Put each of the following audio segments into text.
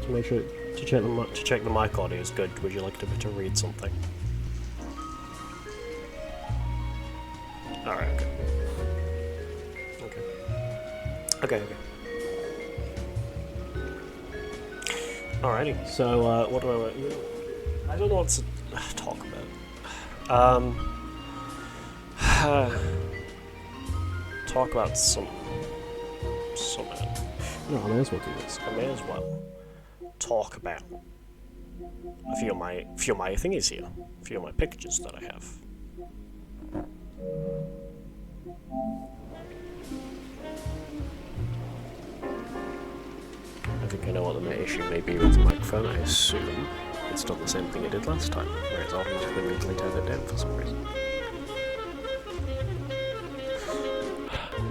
to make sure to check the mic audio is good. Would you like to read something? All right. Okay. Okay. Alrighty. So what do I don't know what to talk about. Talk about some. No, I may as well do this. I may as well talk about a few of my thingies here, a few of my pictures that I have. I think I know what the issue may be with the microphone. I assume it's done the same thing it did last time, where it's automatically mentally turned it down for some reason.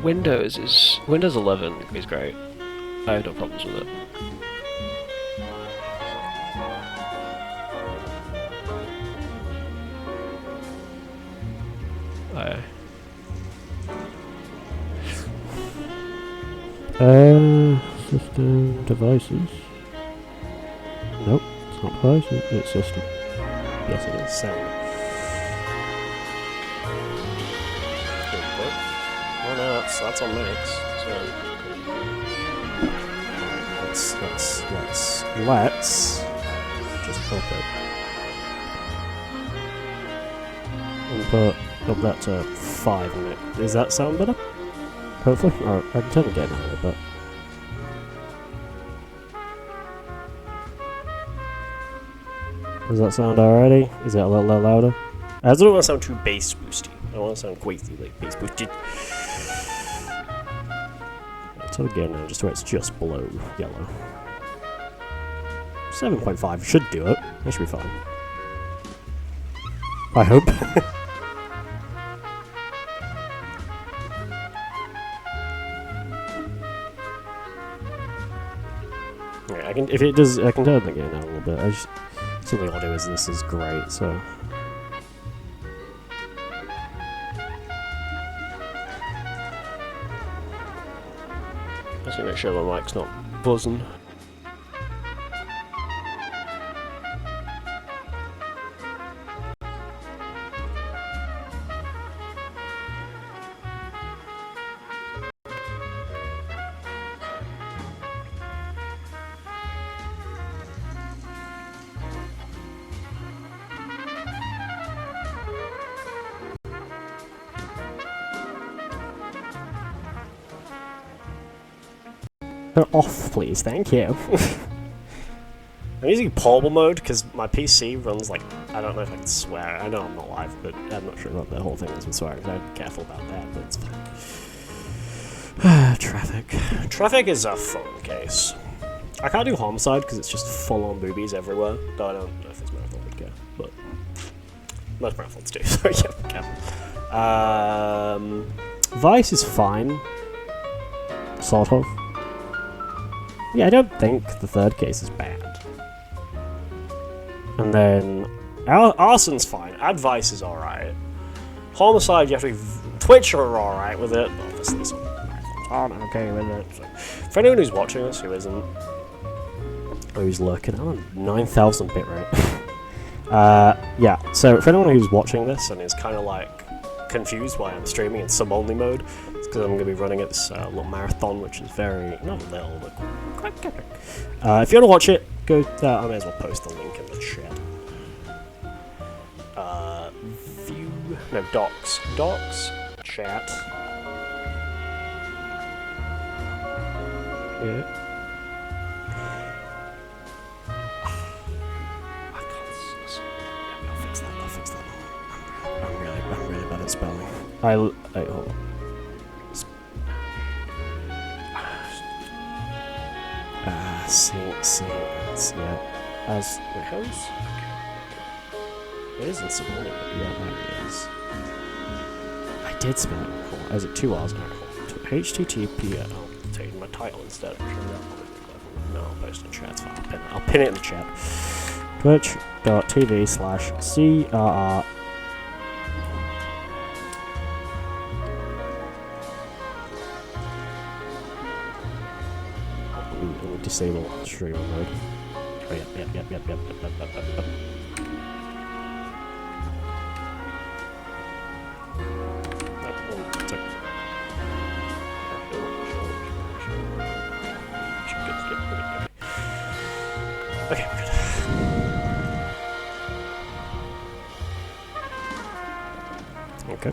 Windows 11 is great. I have no problems with it. System devices. Nope, it's not devices, it's system. Yes, it is. Sound. Input. Oh no, that's on Max. So let's just hook it. Input up that to 5 minutes. Does that sound better? Hopefully. Or I can turn it down a little bit. Does that sound alrighty? Is it a little louder? I don't want to sound too bass boosty. I want to sound quaithy, like bass boosted. So again now, just where it's just below yellow. 7.5 should do it. That should be fine. I hope. Yeah, if it does, I can turn it again now a little bit. Some of the audio this is great, so. Just make sure my mic's not buzzing. Off, please, thank you. I'm using portable mode because my PC runs like, I don't know if I can swear. I know I'm not live, but I'm not sure what the whole thing is with swearing, so I'm careful about that, but it's fine. Traffic. Traffic is a fun case. I can't do Homicide because it's just full-on boobies everywhere, though I don't know if it's Marathon would care, but most Marathons do, so yeah, careful. Vice is fine. Sort of. Yeah, I don't think the third case is bad. And then Arson's fine. Advice is alright. Homicide, you have to be. Twitch are alright with it. Obviously, some marathons aren't okay with it. So. For anyone who's watching this who isn't, or who's lurking, I'm on 9,000 bitrate. Yeah, so for anyone who's watching this and is kind of like confused why I'm streaming in sub-only mode, it's because I'm going to be running at this little marathon, which is very, not little, but quite epic. If you want to watch it, go, I may as well post the link in the chat. Docs, chat. Yeah. I'll fix that. I'm really bad at spelling. Hold on. Yeah. As the house? Okay. It isn't Simone, but yeah, there it is. I did spell it before. Is it 2 R's? No. HTTP. I'll take my title instead. No, I'll post in chat. I'll pin it in the chat. Twitch.tv/CRR. Disable streamer mode. Oh, yep. Okay, we're good. Okay.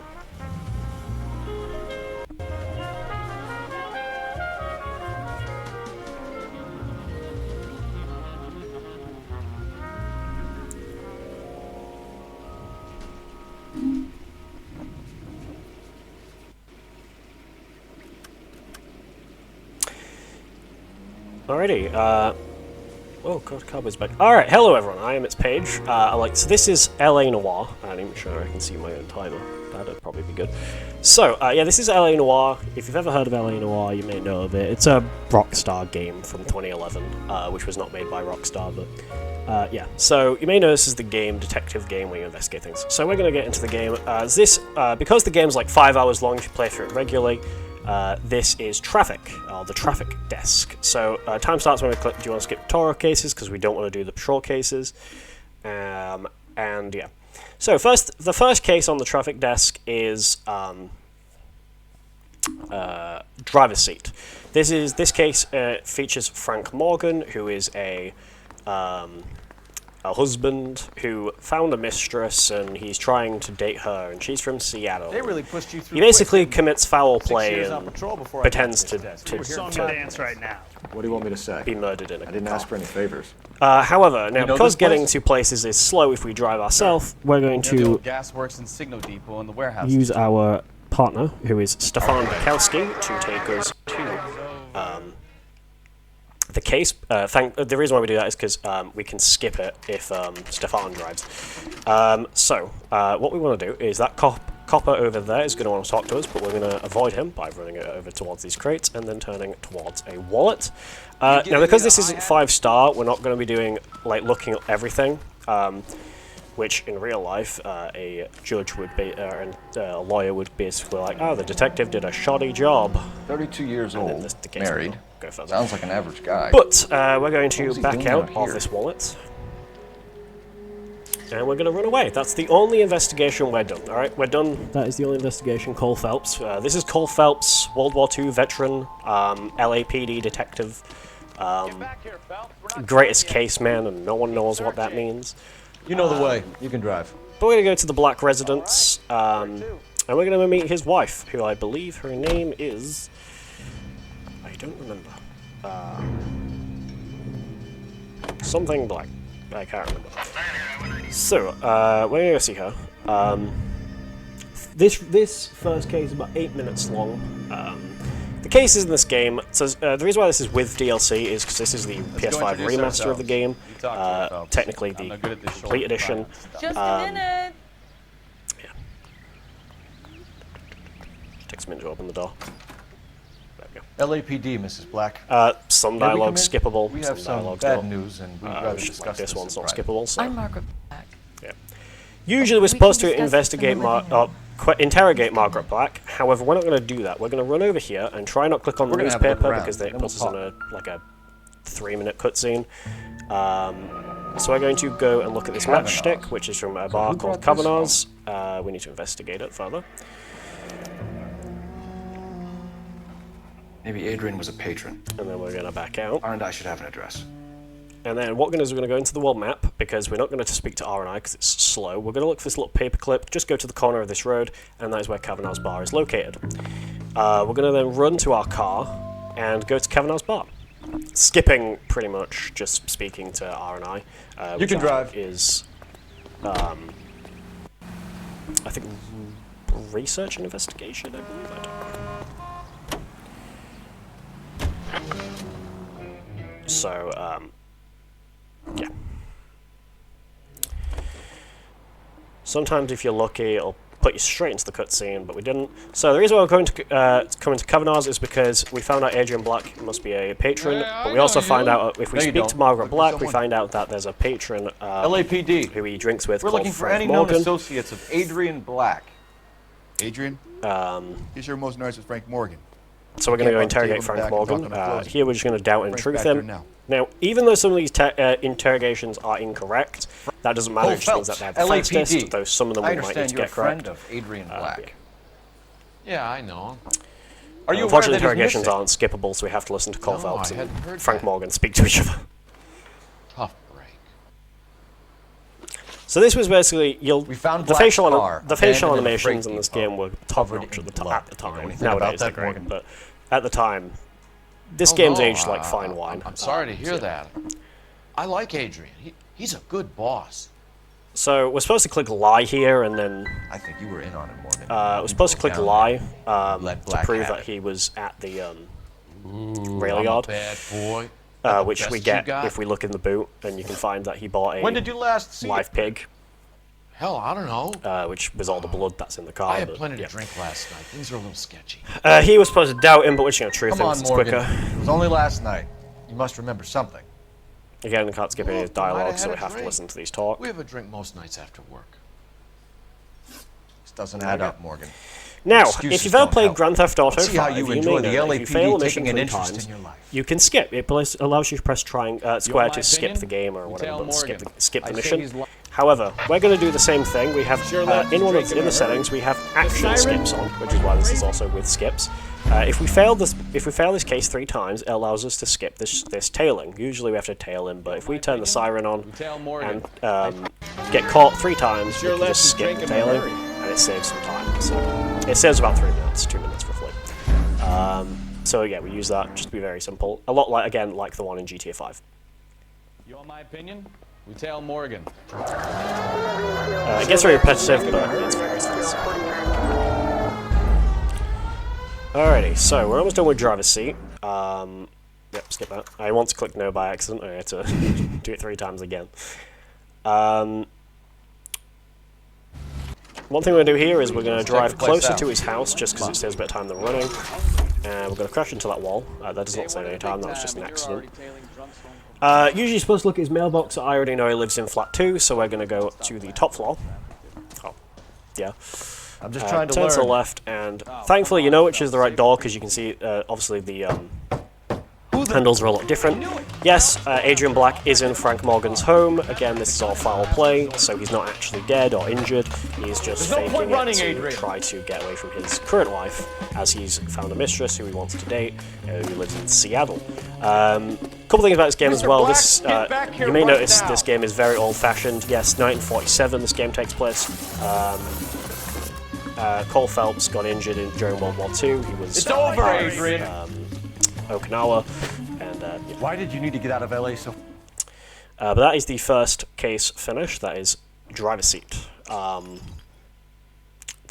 Alrighty, oh god, Cowboy's back. Alright, hello everyone, I am It's Page. So this is LA Noire. I'm not even sure I can see my own title. That'd probably be good. So, yeah, this is LA Noire. If you've ever heard of LA Noire, you may know of it. It's a Rockstar game from 2011, which was not made by Rockstar, but yeah. So, you may know this is the game, detective game, where you investigate things. So we're going to get into the game. Because the game's like 5 hours long if you play through it regularly, this is Traffic, the Traffic Desk. So, time starts when we click, do you want to skip tutorial cases, because we don't want to do the patrol cases. And yeah. So, the first case on the Traffic Desk is driver's seat. This case features Frank Morgan, who is a husband who found a mistress and he's trying to date her, and she's from Seattle. They really pushed you through. He basically commits foul 6 play years on and patrol before I pretends got to this desk. Dance right now. What do you want me to say? be murdered in a I didn't ask for any favors. However, now You know because this place? getting to places is slow if we drive ourselves, we're going Near the to old gas works and signal depot in the warehouse. Use our partner, who is Stefan Bukowski, to take us to the case. The reason why we do that is because we can skip it if Stefan drives. What we want to do is that copper over there is going to want to talk to us, but we're going to avoid him by running it over towards these crates and then turning towards a wallet. Now, because this isn't 5-star, we're not going to be doing looking at everything. Which in real life, a judge would be, and a lawyer would basically like, oh, the detective did a shoddy job. 32 years And then old, the case married. will go further. Sounds like an average guy. But we're going to What was he back doing out out of here? this wallet. And we're going to run away. That's the only investigation we're done. Alright, we're done. That is the only investigation. Cole Phelps. This is Cole Phelps, World War II veteran, LAPD detective, greatest case man, and no one knows what that means. You know the way. You can drive. But we're going to go to the Black Residence, and we're going to meet his wife, who I believe her name is... I don't remember. Something Black. I can't remember. So, we're going to go see her. This first case is about 8 minutes long. The cases in this game, so the reason why this is with DLC is because this is the PS5 introduce remaster of the ourselves. game, You talk to her, Phelps. technically I'm the not good at this complete shoulder edition. violence. Just a minute. Yeah. Takes a minute to open the door. There we go. LAPD, Mrs. Black. Some May we dialogue's come in? skippable, We some have some dialogue's bad not. news, and we'd rather It's just discuss like this this one's in not private. skippable, so... I'm Margaret Black. Yeah. Usually we're We supposed can to discuss this in the investigate, living room. interrogate Margaret Black. However, we're not going to do that. We're going to run over here and try not click on the We're gonna have a look newspaper around, because it then puts us we'll in a 3-minute cutscene. So we're going to go and look at this Kavanaugh's. matchstick, which is from a bar who called brought this Kavanaugh's. We need to investigate it further. Maybe Adrian was a patron. And then we're going to back out. R&I should have an address. And then what we're going to do is we're going to go into the world map, because we're not going to speak to R&I because it's slow. We're going to look for this little paperclip, just go to the corner of this road, and that is where Kavanaugh's bar is located. We're going to then run to our car and go to Kavanaugh's bar. Skipping, pretty much, just speaking to R&I. You can drive. Is, I think, research and investigation, I believe. I don't know. So, yeah. Sometimes if you're lucky, it'll put you straight into the cutscene, but we didn't. So the reason why we're going to come into Kavanaugh's is because we found out Adrian Black must be a patron, but we also find out, if we No, you speak don't. to Margaret Look for Black, we someone. find out that there's a patron LAPD. who he drinks with We're called looking for Frank any known Morgan. associates of Adrian Black. Adrian, here's your most nervous with Frank Morgan. So we're going to go Can't interrogate bump the Frank table in the Morgan. back and knock on the clothes. Here we're just going to doubt and Frank's truth back there him. now. Now, even though some of these interrogations are incorrect, that doesn't matter. It just means that they're the fastest, though some of them I we might need understand to you're a get correct. friend of Adrian Black. Yeah, I know. Are you aware Unfortunately, that he's interrogations missing? aren't skippable, so we have to listen to Cole No, Phelps I and hadn't heard Frank that. Morgan speak to each other. Tough break. So this was basically We found the Black's facial car, the facial abandoned in a animations freight in this depot, game were top covered notch in at the blood. time. You know anything about Nowadays they're that, great, Morgan? but at the time, this Oh, game's no, aged like fine wine. I'm sorry to hear so- that. I like Adrian. He's a good boss. So we're supposed to click lie here, and then I think you were in on it, Morgan. we're supposed to click Down lie Let to Black prove have that it. he was at the rail I'm a yard, bad boy. which best we you get got? if we look in the boot, and you can find that he bought When a did you last see live it? pig, Hell, I don't know. which was all the blood that's in the car. I had but, plenty yeah. to drink last night. Things are a little sketchy. He was supposed to doubt him, but which, you know, truth Come on, thinks it's Morgan. quicker. It was only last night. You must remember something. Again, we can't skip any of his Look, we might have dialogue, so had we a have to drink. listen to these talk. We have a drink most nights after work. This doesn't add up, Morgan. Now, Excuses if you've ever don't played help. Grand Theft Auto Let's see how 5, you may enjoy the know that if you fail a LAPD mission taking an 3 interest times, in your life. you can skip. It allows you to press square my to skip opinion? the game or You whatever, tell but skip Morgan. skip the I say mission. he's li- However, we're going to do the same thing. We have Sure left in to one drink of in in a the settings hurry. we have action siren? skips on, which is why this is also with skips. If we fail this case 3 times, it allows us to skip this tailing. Usually we have to tail him, but if we turn the siren on Tell Morgan. and get caught 3 times, Sure we can left just to skip drink the in a tailing, hurry. and it saves some time. So it saves about 3 minutes, 2 minutes roughly. So yeah, we use that just to be very simple. A lot like the one in GTA 5. You want my opinion? We tell Morgan. It gets very repetitive, but it's very satisfying. Alrighty, so we're almost done with driver's seat. Yep, skip that. I want to click no by accident. I had to do it 3 times again. One thing we're going to do here is we're going to drive closer to his house just because it saves a bit of time than running. And we're going to crash into that wall. That does not save any time, that was just an accident. Usually you're supposed to look at his mailbox. I already know he lives in flat 2, so we're going to go to the top floor. Oh, yeah. I'm just trying to Turn learn. to the left, and thankfully you know which is the right door because you can see, obviously, the handles are a lot different. Yes, Adrian Black is in Frank Morgan's home. Again, this is all foul play, so he's not actually dead or injured. He's just There's no faking point running, it to Adrian. try to get away from his current wife, as he's found a mistress who he wants to date, who lives in Seattle. Couple things about this game as Mr. well. Black, This get back here you may right notice now. this game is very old-fashioned. Yes, 1947 this game takes place. Cole Phelps got injured during World War II. He was It's over, part of, Adrian. Okinawa, and yeah. Why did you need to get out of LA so? But that is the first case finished. That is driver's seat. The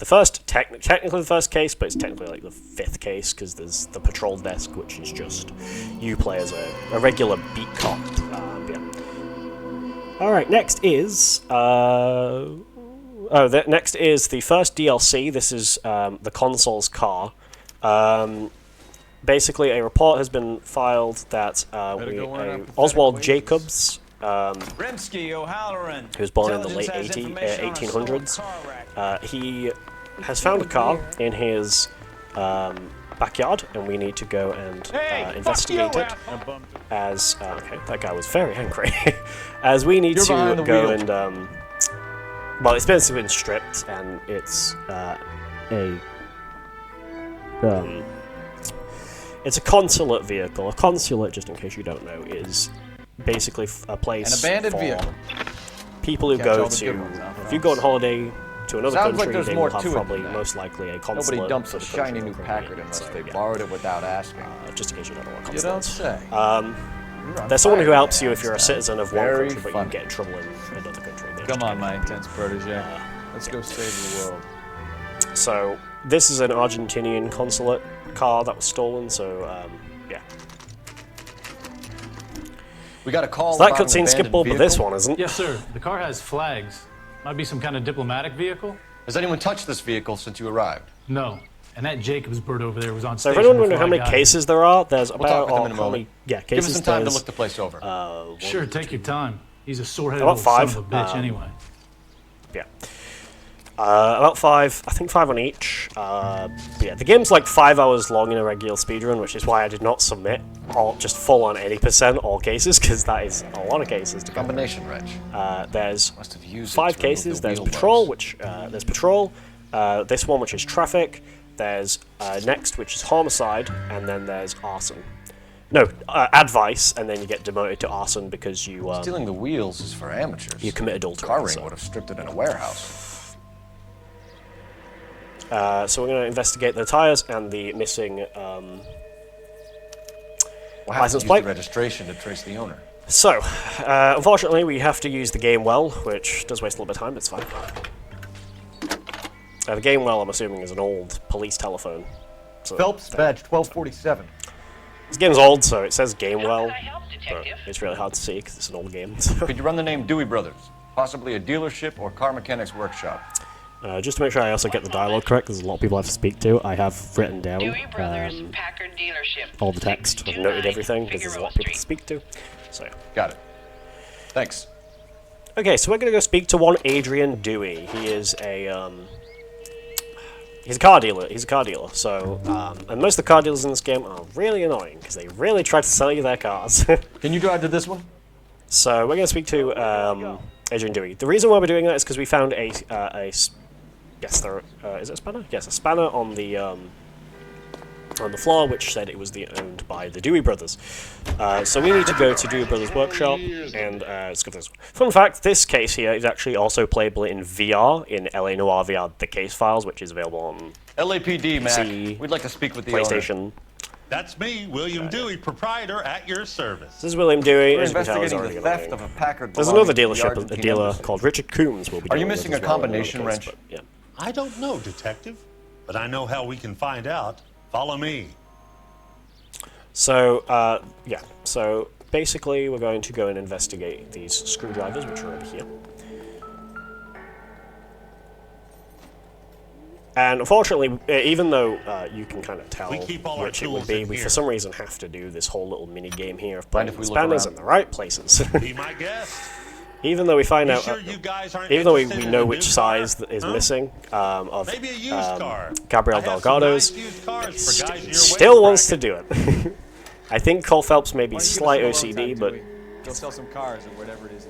first, technically the first case, but it's technically like the 5th case because there's the patrol desk, which is just you play as a regular beat cop. Yeah. All right, next is next is the first DLC. This is the console's car. Basically, a report has been filed that Oswald Jacobs, Rimsky O'Halloran. who was born in the late 1800s, he has found a car in his backyard, and we need to go and investigate it. As okay, that guy was very angry. As we need behind to the go wheel. and well, it's basically been stripped, and it's it's a consulate vehicle. A consulate, just in case you don't know, is basically a place An abandoned for vehicle. people who Catch go all the to. good ones, huh? If you go on holiday to another Sounds like country, there's they more will have to it probably than that. most likely a consulate. Nobody dumps for a the country shiny they're new currently Packard in, unless so, they yeah. borrowed it without asking. Just in case you don't know what You don't consulate is. say. There's someone who helps you if you're a citizen of one Very country, but funny. you get in trouble in another country. They Come just on, get my help. intense protege. Let's go save the world. So this is an Argentinian consulate car that was stolen. So yeah. We got a call. So that about an cutscene's abandoned skippable, but this vehicle. one isn't. Yes, sir. The car has flags. Might be some kind of diplomatic vehicle? Has anyone touched this vehicle since you arrived? No. And that Jacobs bird over there was on So if station anyone wondering before how I many got here. cases there are, there's We'll about talk with them in a how many- moment. Yeah, Give cases. us some time to there's, look the place over. Sure, take your time. He's a sore-headed About old son 5, of a bitch anyway. Yeah. About 5, I think 5 on each. Yeah, the game's like 5 hours long in a regular speedrun, which is why I did not submit just full on 80% all cases, because that is a lot of cases to go through. Combination wrench. There's Must have used it 5 to remove cases. the There's wheel patrol, wells. which there's patrol. This one, which is traffic. There's next, which is homicide, and then there's arson. No, advice, and then you get demoted to arson because you Stealing the wheels is for amateurs. you commit adultery. Car ring so. would have stripped it in a warehouse. So we're going to investigate the tires and the missing We'll have to license use plate. the registration to trace the owner. So, unfortunately, we have to use the game well, which does waste a little bit of time, it's fine. The game well, I'm assuming, is an old police telephone. So Phelps, badge 1247. this game's old, so it says game well, but it's really hard to see because it's an old game. So. Could you run the name Dewey Brothers? Possibly a dealership or car mechanics workshop. Just to make sure I also get the dialogue correct, there's a lot of people I have to speak to. I have written down Dewey Brothers Packard dealership. all the text. I've noted everything because there's a lot of people to speak to. So, Got it. Thanks. okay, so we're gonna go speak to one Adrian Dewey. He is a he's a car dealer. He's a car dealer. So, and most of the car dealers in this game are really annoying because they really try to sell you their cars. Can you drive to this one? So we're gonna speak to Adrian Dewey. The reason why we're doing that is because we found is it a spanner? Yes, a spanner on the floor, which said it was owned by the Dewey Brothers. So we need to go to Dewey Brothers workshop and let's go for this one. Fun fact: this case here is actually also playable in VR in LA Noire VR: The Case Files, which is available on LAPD, Mac. PC, We'd like to speak with the owner. PlayStation. That's me, William Dewey, proprietor at your service. This is William Dewey. We're As you can tell, he's investigating already the theft annoying. of a Packard. There's belonging another to the dealership, a Argentine dealer embassy. called Richard Coombs. Will be. Are you dealing with missing as a well in another combination case, wrench? but, yeah. I don't know, detective, but I know how we can find out. Follow me. So, yeah. So, basically, we're going to go and investigate these screwdrivers, which are over here. And unfortunately, even though you can kind of tell We keep all our which it would tools be, in we here. for some reason have to do this whole little mini game here of Mind putting if the we look spanners around? in the right places. Be my guest. Even though we find You out, sure you guys aren't even though we interested in know a which new size car? that is Huh? missing of Maybe a used car. Gabriel I have some Delgado's, nice used cars he for guys in your still weight wants to bracket. do it. I think Cole Phelps may be slight OCD, but Go sell some cars or whatever it is.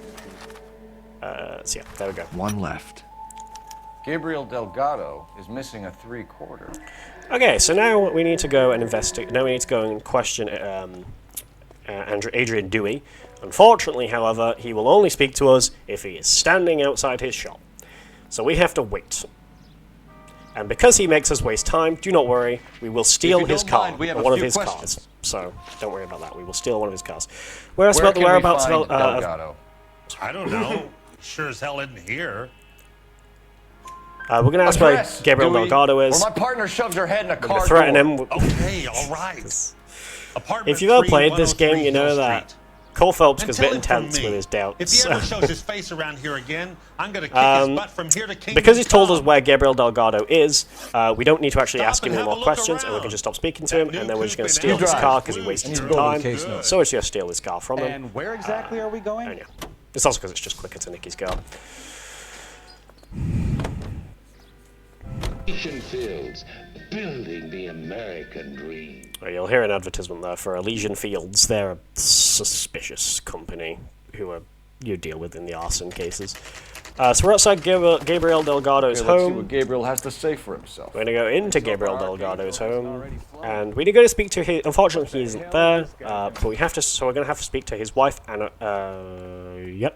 so yeah, there we go. One left. Gabriel Delgado is missing a 3/4. Okay, so now we need to go and investigate. Now we need to go and question Adrian Dewey. Unfortunately, however, he will only speak to us if he is standing outside his shop. So we have to wait. And because he makes us waste time, do not worry, we will steal you his don't car, mind, we have or a one of few his questions. cars. So don't worry about that. We will steal one of his cars. Where else Where about the can we whereabouts find of Delgado? I don't know. Sure as hell isn't here. we're going to ask where Address, Gabriel Dewey, Delgado is. Or my partner shoved her head in a We're car gonna threaten door. him. Okay, all right. Apartment If you've ever played 3, this game, you know 103 Hill that Street. Cole Phelps And gets a tell bit him from intense me, with his doubts. If he ever shows his face around here again, I'm gonna kick his butt from here to Kingdom Because he's told us Come. where Gabriel Delgado is, we don't need to actually Stop ask him and any have a more look questions, and we around. can just stop speaking to That him, new and then we're just going to coupe steal in his Drive. car because he Blue. wasted And some you're building time. case notes. So it's just steal his car from him. And where exactly are we going? And yeah, it's also because it's just quicker to nick his car. Elysian Fields, building the American dream. Well, you'll hear an advertisement there for Elysian Fields. They're a suspicious company who you deal with in the arson cases. So we're outside Gabriel Delgado's Okay, let's see home. what Gabriel has to say for himself. We're going to go into Gabriel Delgado's home, and we need to go to speak to his. Unfortunately, he isn't there, but we have to. So we're going to have to speak to his wife, Anna.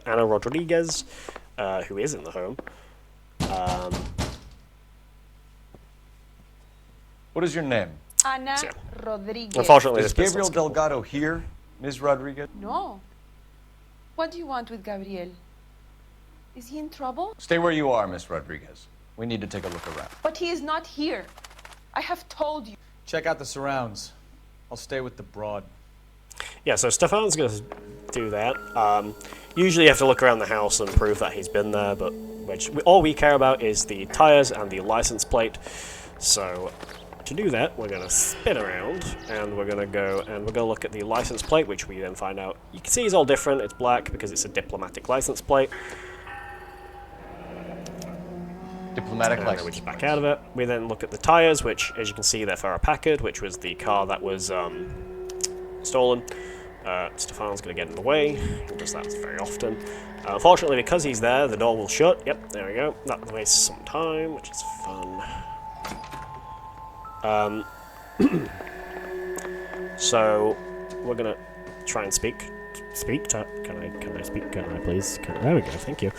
Anna Rodriguez, who is in the home. What is your name? Ana So, Rodriguez. unfortunately, Is this business Gabriel Delgado here, Ms. Rodriguez? No. What do you want with Gabriel? Is he in trouble? Stay where you are, Ms. Rodriguez. We need to take a look around. But he is not here. I have told you. Check out the surrounds. I'll stay with the broad. Yeah, so Stefan's going to do that. Usually you have to look around the house and prove that he's been there, but all we care about is the tires and the license plate. So to do that, we're going to spin around, and we're going to go and we're going to look at the license plate, which we then find out. You can see it's all different. It's black because it's a diplomatic license plate. Diplomatic And then we license. just back out of it. We then look at the tyres, which, as you can see, they're Farrah Packard, which was the car that was stolen. Stefan's going to get in the way. He does that very often. Unfortunately, because he's there, the door will shut. Yep, there we go. That wastes some time, which is fun. So we're going to try and speak. Can I speak? Can I please? There we go. Thank you.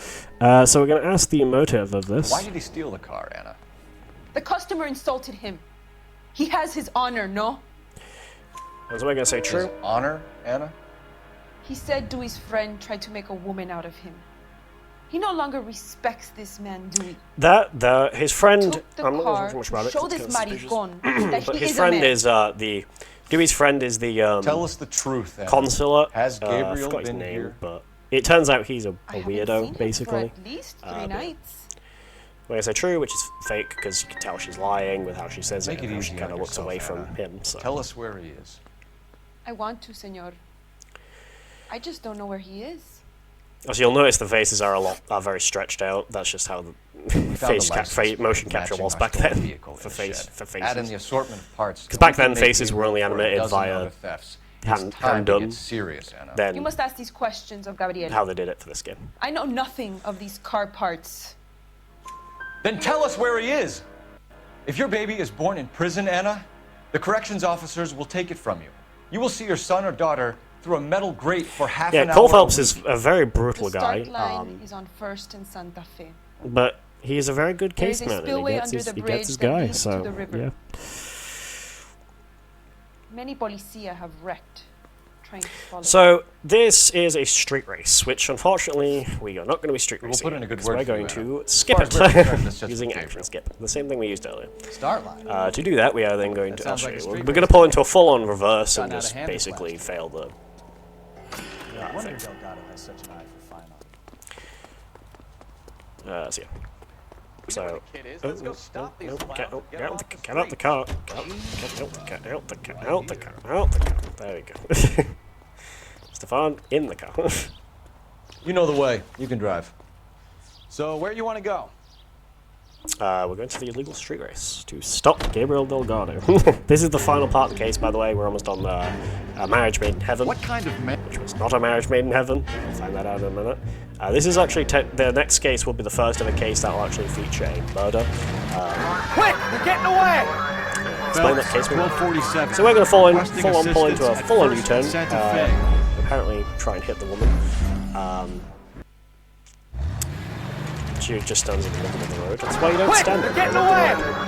So we're going to ask the motive of this. Why did he steal the car, Anna? The customer insulted him. He has his honor, no? Was I going to say true? His honor, Anna? He said Dewey's friend tried to make a woman out of him. He no longer respects this man, Dewey. His friend. Took the I'm not car sure much about to it. show It's this kinda suspicious. maricón that But he his is friend a man. is Dewey's friend is the Tell us the truth, Anna. consulate. Has I Gabriel forgot his been name, here? but it turns out he's a I haven't weirdo, seen him basically. for at least 3 but- nights. When I say true, which is fake, because you can tell she's lying with how she says Make it, it and how she easy kind of on looks yourself, away from Anna. him. So. Tell us where he is. I want to, senor. I just don't know where he is. As you'll notice, the faces are very stretched out. That's just how the motion capture was back then for faces. Add in the assortment of parts. Because back then, faces were only animated via hand done. Serious, Anna. Then You must ask these questions of Gabriel. how they did it for this game. I know nothing of these car parts. Then tell us where he is. If your baby is born in prison, Anna, the corrections officers will take it from you. You will see your son or daughter through a metal grate for half an Yeah, hour. Cole Phelps is a very brutal The guy, start line is on First and Santa Fe. but he's a very good There is case a man, and spillway he gets under his, the he bridge gets his that guy. leads to So the river. yeah. Many policia have wrecked trying to follow. So this is a street race, which unfortunately we are not going to be street racing. put in a good so word we're for going you, to skip As far as we're concerned, it that's just using what action Gabriel. skip, the same thing we used earlier. Start line. To do that, we are then going to. I'll sounds show like a you. street We're going to race. pull into a full-on reverse and Gotten out of just hand basically last fail the. No wonder Delgado has such an eye for fine art. So yeah. So. Let's go stop these Get out clowns. get out the car. Get out the car. There we go. Stefan, in the car. You know the way. You can drive. So where you want to go? We're going to the illegal street race to stop Gabriel Delgado. This is the final part of the case, by the way. We're almost on a marriage made in heaven. What kind of man? Which was not a marriage made in heaven. We'll find that out in a minute. This is actually the next case will be the first of a case that will actually feature a murder. Quick, we're getting away! Explain that case. 1247. So we're going to full on Requesting pull into a assistance at full-on First U-turn. and Santa Fe. Apparently try and hit the woman. She just stands in the middle of the road. That's why you don't stand in the middle of the road.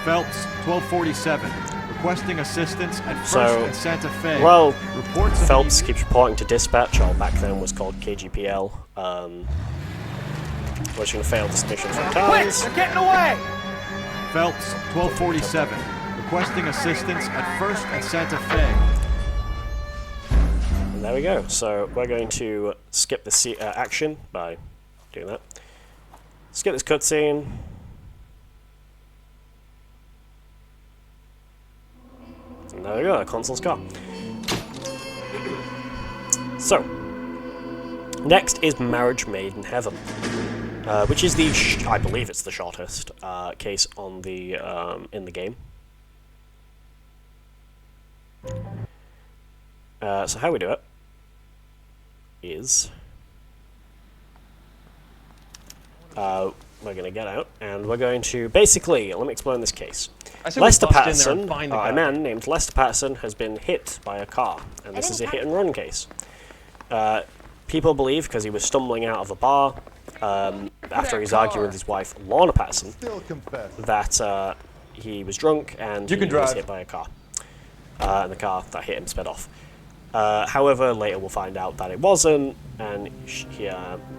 Phelps, 1247. Requesting assistance at First So, and Santa Fe. well, Reports of Phelps an keeps reporting to dispatch, or back then was called KGPL. We're just going to fail this mission from times. We're getting away! Phelps, 1247. Requesting assistance at First and Santa Fe. And there we go. So we're going to skip the action by doing that. Skip this cutscene. And there we go, the console's gone. So, next is Marriage Made in Heaven, which is the, I believe it's the shortest case on the in the game. So how we do it is we're going to get out and we're going to basically, let me explain this case. Lester Patterson, a man named Lester Patterson, has been hit by a car, and this is a hit and run case. People believe, because he was stumbling out of a bar after he was arguing with his wife, Lorna Patterson, that he was drunk and he was hit by a car. And the car that hit him sped off. However, later we'll find out that it wasn't, and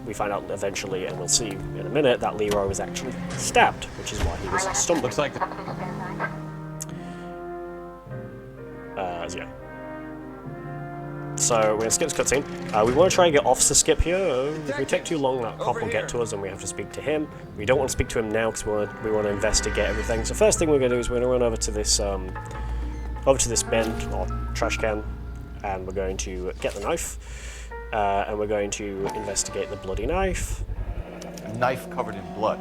we find out eventually, and we'll see in a minute, that Leroy was actually stabbed, which is why he was stumbling. Looks like yeah. So we're going to skip this cutscene. We want to try and get Officer Skip here. If we take too long, that cop will get to us and we have to speak to him. We don't want to speak to him now because we want to investigate everything. So first thing we're going to do is we're going to run over to this bin or trash can, and we're going to get the knife, and we're going to investigate the bloody knife. a knife covered in blood.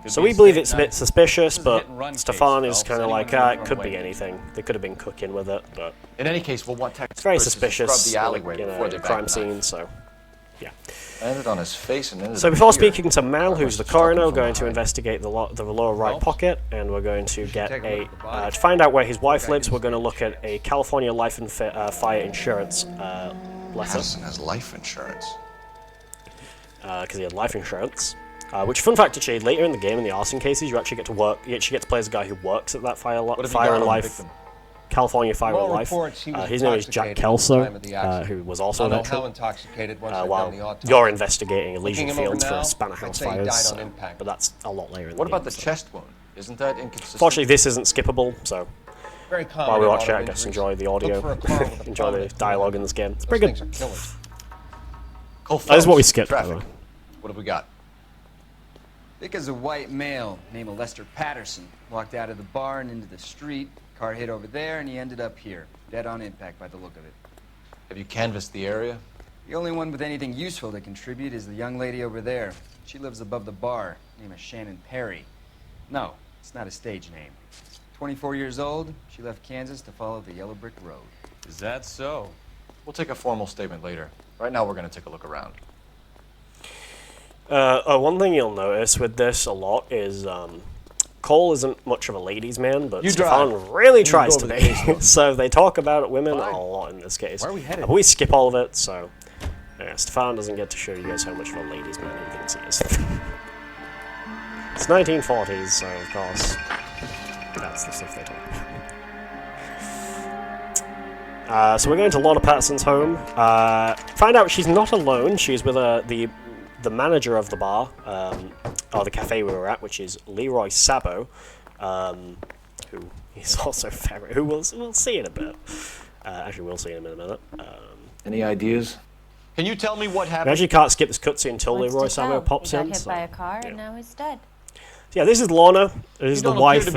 So we believe it's a bit suspicious, but Stefan is kind of like, it could be anything. They could have been cooking with it, but In any case, we'll want it's very Texas to scrub suspicious, the alleyway before they crime back the knife. scene, so, yeah. Landed on his face and ended So up before here. speaking to Mal, who's the coroner, we're going to investigate the lower right pocket, and we're going to get to find out where his wife lives, we're going to look at a California life and fire insurance letter. Madison has life insurance. Because he had life insurance. Which, fun fact, actually, later in the game, in the arson cases, you actually get to play as a guy who works at that fire and life, California Fire and Life. His name is Jack Kelso, who was also a veteran. While you're investigating Elysian Fields for Spanner House fires, but that's a lot later in the game. What about the chest wound? Isn't that inconsistent? Fortunately, this isn't skippable, so while we watch it, I guess enjoy the audio, enjoy the dialogue in this game. It's pretty good. That is what we skipped, by the way. What have we got? Thick as a white male named Lester Patterson walked out of the bar and into the street. Car hit over there, and he ended up here, dead on impact by the look of it. Have you canvassed the area? The only one with anything useful to contribute is the young lady over there. She lives above the bar. Name is Shannon Perry. No, it's not a stage name. 24 years old, she left Kansas to follow the Yellow Brick Road. Is that so? We'll take a formal statement later. Right now, we're going to take a look around. One thing you'll notice with this a lot is Cole isn't much of a ladies' man, but Stefan really tries to be. So they talk about women a lot in this case. Where are we headed? But we skip all of it, so yeah, Stefan doesn't get to show you guys how much of a ladies' man he thinks he is. It's 1940s, so of course that's the stuff they talk about. So we're going to Lorna Patterson's home. Find out she's not alone. She's with the manager of the bar, or the cafe we were at, which is Leroy Sabo, who is also very, who we'll see in a bit. Actually, we'll see him in a minute. Any ideas? Can you tell me what happened? We actually can't skip this cutscene until Leroy Sabo pops in. He got hit by a car, and now he's dead. Yeah, this is Lorna. This is the wife of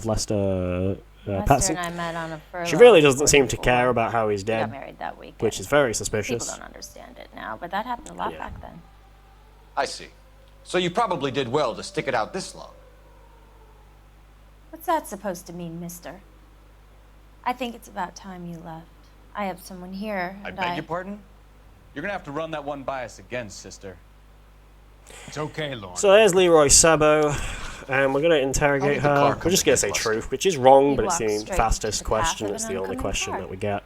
Lester Patterson. and I met on a furlough. She really doesn't seem to care about how he's We dead, got married that weekend. which is very suspicious. People don't understand it now, but that happened a lot back then. I see. So you probably did well to stick it out this long. What's that supposed to mean, mister? I think it's about time you left. I have someone here, I and beg your pardon? You're gonna have to run that one by us again, sister. It's okay, Lorna. So there's Leroy Sabo, and we're going to interrogate her. We're just going to say truth, which is wrong, but it's the fastest question. It's the only question that we get.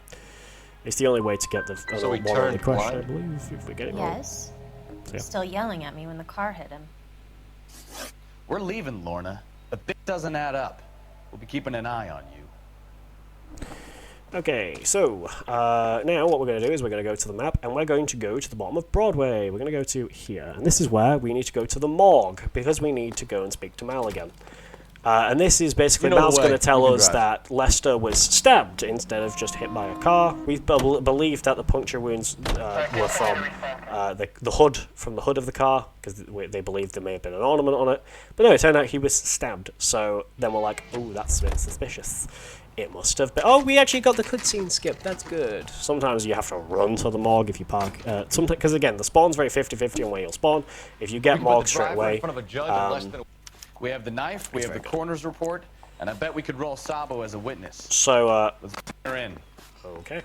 It's the only way to get the one only question, I believe, if we get it wrong. Yes. So, He's still yelling at me when the car hit him. We're leaving, Lorna. The bit doesn't add up. We'll be keeping an eye on you. Okay, so now what we're going to do is we're going to go to the map, and we're going to go to the bottom of Broadway. We're going to go to here, and this is where we need to go to the morgue, because we need to go and speak to Mal again. And this is basically, Mal's going to tell us that Lester was stabbed instead of just hit by a car. We believe that the puncture wounds were from the hood, from the hood of the car, because they believed there may have been an ornament on it. But no, it turned out he was stabbed. So then we're like, oh, that's a bit suspicious. It must have been. Oh, we actually got the cutscene skip. That's good. Sometimes you have to run to the morgue if you park. Sometimes, because again, the spawn's very 50-50 on where you'll spawn. If you get morgue straight away. We have the knife, we have the coroner's report, and I bet we could roll Sabo as a witness. So, let's get her in. Okay.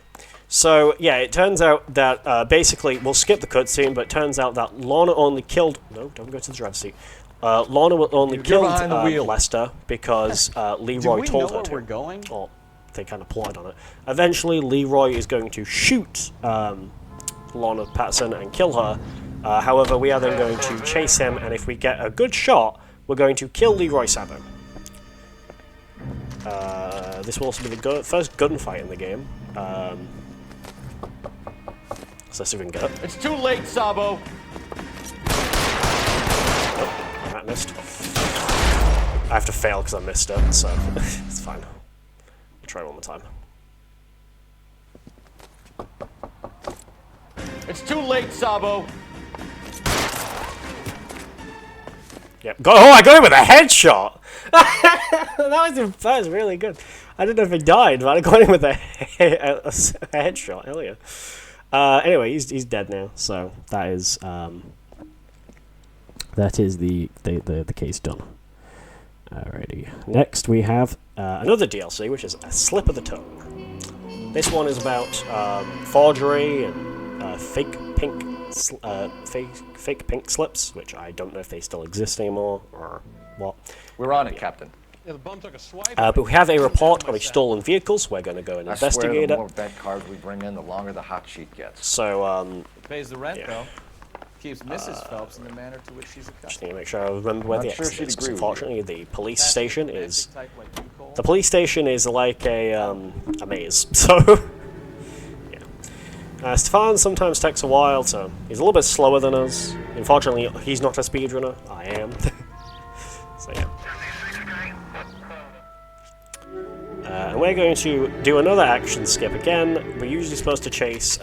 So, yeah, it turns out that, basically, we'll skip the cutscene, but it turns out that Lorna only killed... No, don't go to the driver's seat. Lorna only killed Lester because Leroy told her to. We're going? Or they kind of plotted on it. Eventually, Leroy is going to shoot Lorna Patterson and kill her. However, we are then going to chase him, and if we get a good shot, we're going to kill Leroy Sabo. This will also be the first gunfight in the game. So let's see if we can get it. It's too late, Sabo! Oh, I missed. I have to fail because I missed it, so it's fine. I'll try one more time. It's too late, Sabo! Yep. Oh, I got him with a headshot! that was really good. I didn't know if he died, but I got him with a headshot. Hell yeah. Anyway, he's dead now, so that is that is the case done. Alrighty. Next we have another DLC, which is A Slip of the Tongue. This one is about forgery and fake pink slips, which I don't know if they still exist anymore or what. We're on it, Captain. Yeah, the bum took a swipe. But we have a report of a stolen vehicle, so we're going to go and I investigate swear, the it. more bank cards we bring in, the longer the hot sheet gets. So, Pays the rent, though. Keeps Mrs. Phelps in the manner to which she's just accustomed. need to make sure I remember where Not the sure exit she'd is. 'Cause agree with unfortunately, the police station is like a maze. So, yeah. Stefan sometimes takes a while, so he's a little bit slower than us. Unfortunately, he's not a speedrunner. I am. So yeah. And we're going to do another action skip again. We're usually supposed to chase.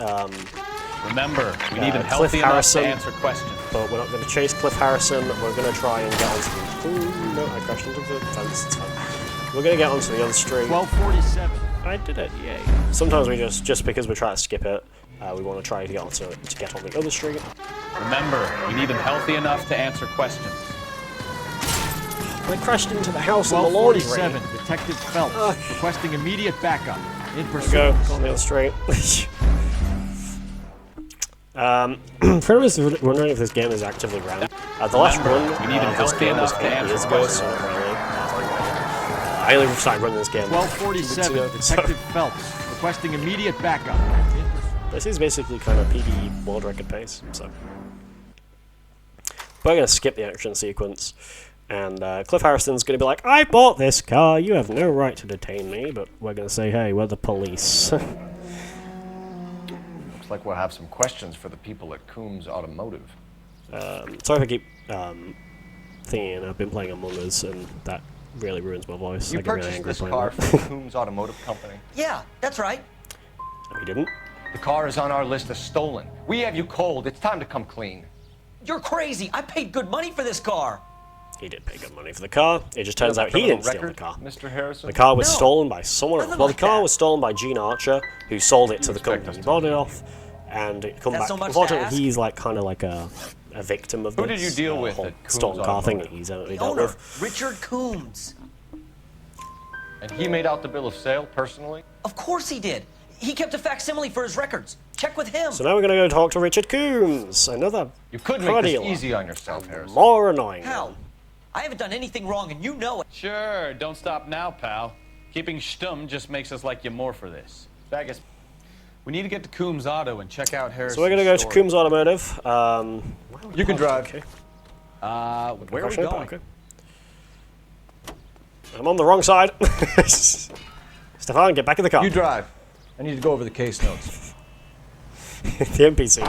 Remember, we need him Cliff healthy enough Harrison, to answer questions. but we're not going to chase Cliff Harrison. We're going to try and get onto the. Ooh, no, I crashed into the fence. It's fine. We're going to get onto the other street. 1247. I did it! Yay! Sometimes we just because we try to skip it, we want to try to get onto to get on the other street. Remember, we need him healthy enough to answer questions. I crashed into the house in the laundry. 1247. Detective Phelps requesting immediate backup. In pursuit. Go on the other street. For those wondering if this game is actively around, the last run of this game was 8 years ago, so not really. I only started running this game 1247. Detective Phelps requesting immediate backup. This is basically kind of PB world record pace, so. We're going to skip the action sequence, and Cliff Harrison's going to be like, I bought this car, you have no right to detain me, but we're going to say, hey, we're the police. Looks like we'll have some questions for the people at Coombs Automotive. Sorry if I keep thinking I've been playing Among Us, and that really ruins my voice. You I get really purchased angry this playing car that. from Coombs Automotive Company? Yeah, that's right. No, he didn't. The car is on our list as stolen. We have you cold. It's time to come clean. You're crazy. I paid good money for this car. He did pay good money for the car. It just turns out he didn't steal the car. Mr. Harrison? The car was stolen by someone else. Nothing Well, like the car that. was stolen by Gene Archer, who sold it to the expect company. us He to bought it off, and it come That's back. so much to Unfortunately, ask. he's like kind of like a victim of Who this. did you deal with whole at Coombs stolen car thing that Automotive? he's only The dealt owner, with. Richard Coombs. And he made out the bill of sale personally? Of course he did. He kept a facsimile for his records. Check with him. So now we're going to go talk to Richard Coombs, another You could car make this dealer. easy on yourself, Harrison. More annoying. How? I haven't done anything wrong, and you know it. Sure, don't stop now, pal. Keeping stum just makes us like you more for this. Baggis. We need to get to Coombs Auto and check out Harrison's So we're going to go to store. Coombs Automotive. You can drive. Okay. Where are we Question? going? Okay. I'm on the wrong side. Stefan, get back in the car. You drive. I need to go over the case notes. The NPC.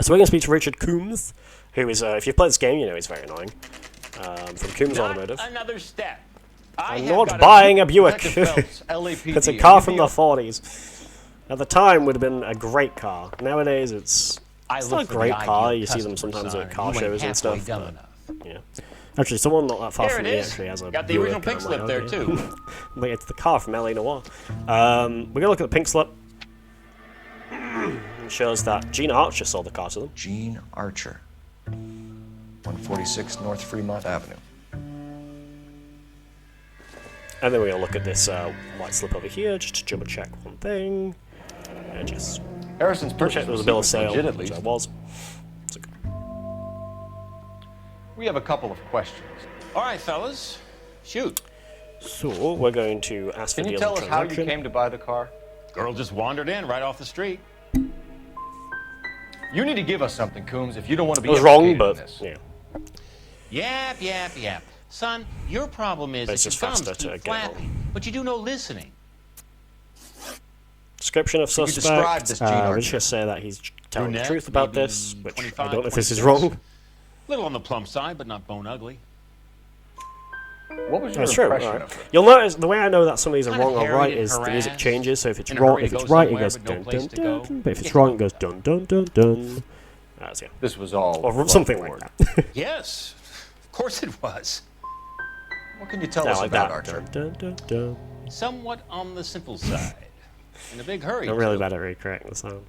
So we're going to speak to Richard Coombs, who is, if you've played this game, you know he's very annoying. From Coombs Automotive. Another step. I'm not buying a Buick. LAPD. It's a car from the 40s. At the time, would have been a great car. Nowadays, it's not a great car. You see them sometimes at car shows and stuff. But, yeah. Actually, someone not that far Here from it me is. actually has a Got the Buick, original pink and I'm slip like, there, okay. too. But it's the car from LA Noire. We're going to look at the pink slip. It shows that Gene Archer sold the car to them. Gene Archer. 146 North Fremont Avenue. And then we're going to look at this white slip over here, just to double check one thing. And just Harrison's double check purchase there was a bill of sale, legit, at which least. I was. We have a couple of questions. All right, fellas. Shoot. So we're going to ask for Can you deal tell and us how you transaction. came to buy the car? Girl just wandered in right off the street. You need to give us something, Coombs, if you don't want to be It was wrong, implicated but in this. yeah. Yap. Son, your problem is But it's that just your thumbs faster to keep get along. flapping, but you do no listening. Description of Can you suspect. describe this Gene We're Archer? just going to say that he's telling Brunette, the truth about maybe this, which 25, I don't know if this is 26. wrong. Little on the plump side, but not bone ugly. What was your That's true. impression Alright. of her? You'll notice the way I know that some of these are Kinda wrong or harried right and is the music harassed, changes. So if it's in a wrong, hurry if to it's go right, it somewhere, goes but no dun place dun to go. dun. But if it's wrong, it goes dun dun dun dun. That's yeah. This was all Or above something board. like that. Yes. Of course it was. What can you tell Yeah, us like about that. Archer? Dun, dun, dun, dun. Somewhat on the simple side. In a big hurry. I'm really too. bad at recreating the sound.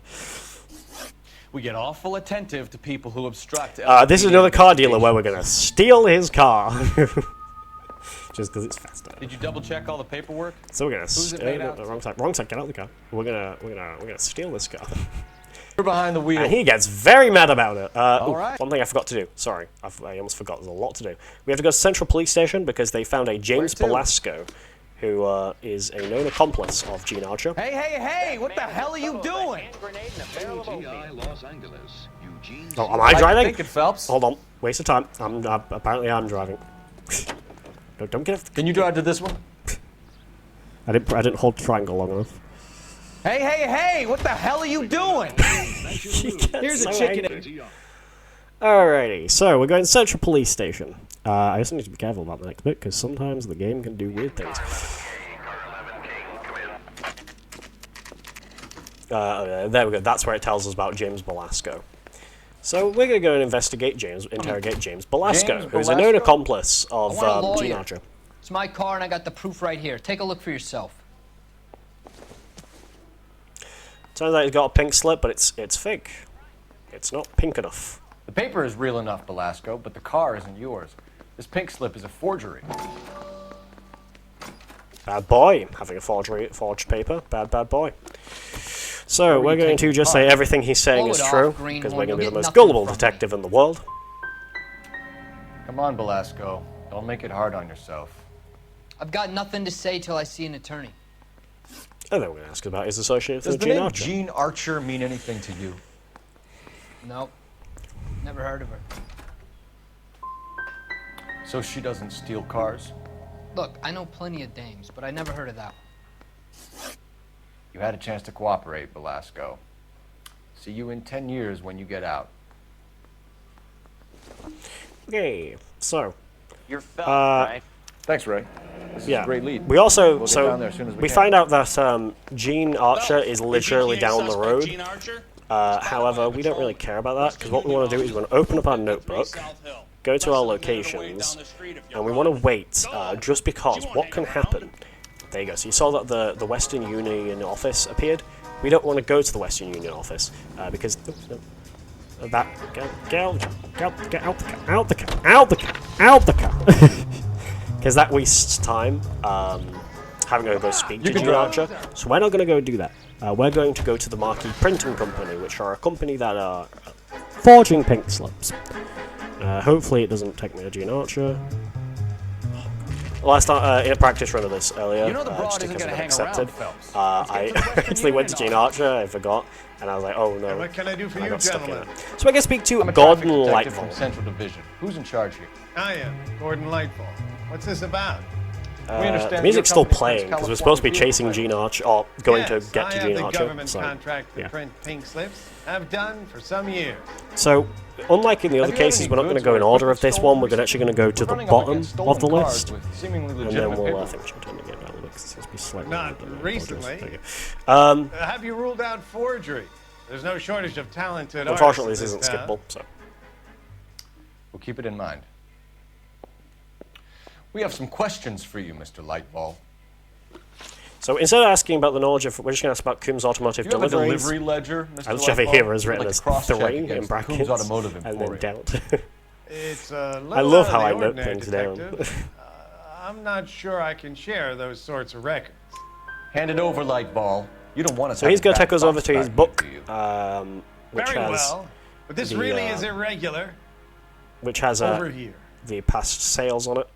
We get awful attentive to people who obstruct. This is another car dealer where we're gonna steal his car. Just because it's faster. Did you double check all the paperwork? So we're gonna Who's it made out to? wrong side, get out of the car. We're gonna steal this car. You're behind the wheel. And he gets very mad about it. All right. One thing I forgot to do. Sorry, I almost forgot. There's a lot to do. We have to go to Central Police Station because they found a James Belasco, who is a known accomplice of Gene Archer. Hey, hey, hey! What the hell are you doing? Oh, am I driving? Think it, Phelps. Hold on. Waste of time. Apparently I'm driving. Don't get it. Can you drive to this one? I didn't hold triangle long enough. Hey, hey, hey! What the hell are you doing? Here's a chicken. Alrighty, so we're going to Central Police Station. I also need to be careful about the next bit because sometimes the game can do weird things. There we go. That's where it tells us about James Belasco. So we're going to go and interrogate James Belasco, who's a known accomplice of Gene Archer. It's my car and I got the proof right here. Take a look for yourself. Turns out he's got a pink slip, but it's fake. It's not pink enough. The paper is real enough, Belasco, but the car isn't yours. This pink slip is a forgery. Bad boy, having a forged paper. Bad boy. So we're going to just say everything he's saying is true, because we're going to be the most gullible detective in the world. Come on, Belasco. Don't make it hard on yourself. I've got nothing to say till I see an attorney. And then we're going to ask about his association with Does the Gene name Archer. Gene Archer mean anything to you? Nope. Never heard of her. So she doesn't steal cars? Look, I know plenty of dames, but I never heard of that one. You had a chance to cooperate, Belasco. See you in 10 years when you get out. Okay, so You're right? Thanks, Ray. This is a great lead. We also We'll get down there as soon as we can. find out that Gene Archer is literally down the road. However, we don't really care about that because what we want to do is we want to open up our notebook, go to our locations, and we want to wait just because what can happen. There you go. So you saw that the Western Union office appeared. We don't want to go to the Western Union office because that out the car. Because that wastes time having to go speak to Gene Archer. So we're not going to go do that. We're going to go to the Marquee Printing Company, which are a company that are forging pink slips. Hopefully it doesn't take me to Gene Archer. Well, I started in a practice run of this earlier, You know the broad just isn't because I gonna got hang accepted. around, Phelps. I actually went to Gene Archer, I forgot, and I was like, oh no. What can I do for I you, got stuck in gentlemen? it. So I can speak to I'm a Gordon traffic detective from Lightfall. Central Division. Who's in charge here? I am Gordon Lightfall. What's this about? The music's still playing because we're supposed to be chasing Gene Archer, or going to get I to have Gene the Archer. government So, contract to yeah. print pink slips. I've done for some years. So, unlike in the other cases, we're not going to go in order of this one. We're actually going to go to the bottom of the list, and then we'll I think we should turn it down because it seems to be slightly. Not recently. There you go. Have you ruled out forgery? There's no shortage of talented Unfortunately, this artists isn't in town. skippable. So. We'll keep it in mind. We have some questions for you, Mr. Lightball. So instead of asking about the knowledge of, we're just going to ask about Coombs Automotive You have a Deliveries. delivery ledger, Mr. I just have it Lightball? here as I'd written like as to cross-check 3 in against brackets, Coombs Automotive and then Emporium. doubt. It's a little I love out how of I the note ordinary, things down. detective. I'm not sure I can share those sorts of records. Hand it over, Lightball. You don't want to. So he's going to take us over to his book, which Very has well, but this really is irregular. which has Over here. the past sales on it.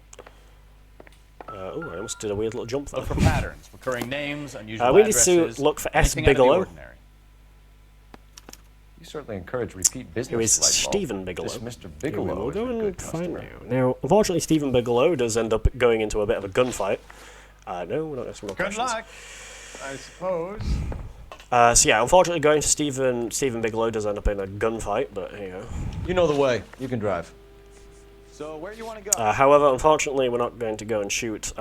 Oh, I almost did a weird little jump there. Look for patterns, recurring names, unusual we need addresses. to look for S. anything out of the Bigelow, ordinary. You certainly encourage repeat business. who is Lightball. Stephen Bigelow. This Mr. Who Bigelow we'll is go a and good find customer. now. Now, unfortunately, Stephen Bigelow does end up going into a bit of a gunfight. No, we're not asking more Good questions. luck, I suppose. So yeah, unfortunately, going to Stephen Bigelow does end up in a gunfight, but here you go. You know the way. You can drive. So where you want to go? However, unfortunately, we're not going to go and shoot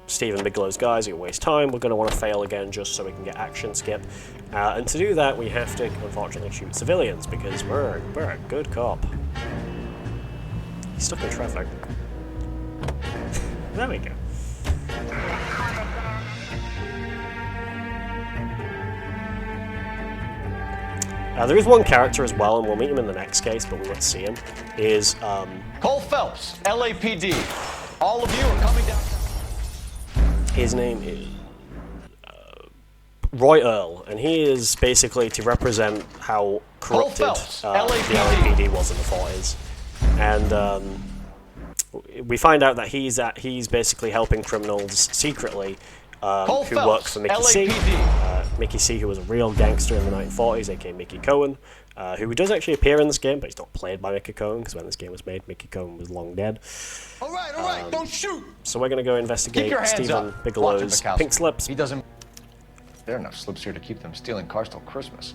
Stephen Bigelow's guys. It will waste time. We're going to want to fail again just so we can get action skip. And to do that, we have to, unfortunately, shoot civilians because we're a good cop. He's stuck in traffic. There we go. There is one character as well, and we'll meet him in the next case, but we won't see him, is... Cole Phelps, LAPD. All of you are coming down. His name is Roy Earl, and he is basically to represent how corrupted the LAPD was in the 40s. And we find out that he's basically helping criminals secretly who work for Mickey C. Mickey C, who was a real gangster in the 1940s, aka Mickey Cohen, who does actually appear in this game, but he's not played by Mickey Cohen, because when this game was made, Mickey Cohen was long dead. All right, don't shoot! So we're going to go investigate Stephen Bigelow's pink slips. He doesn't... There are enough slips here to keep them stealing cars till Christmas.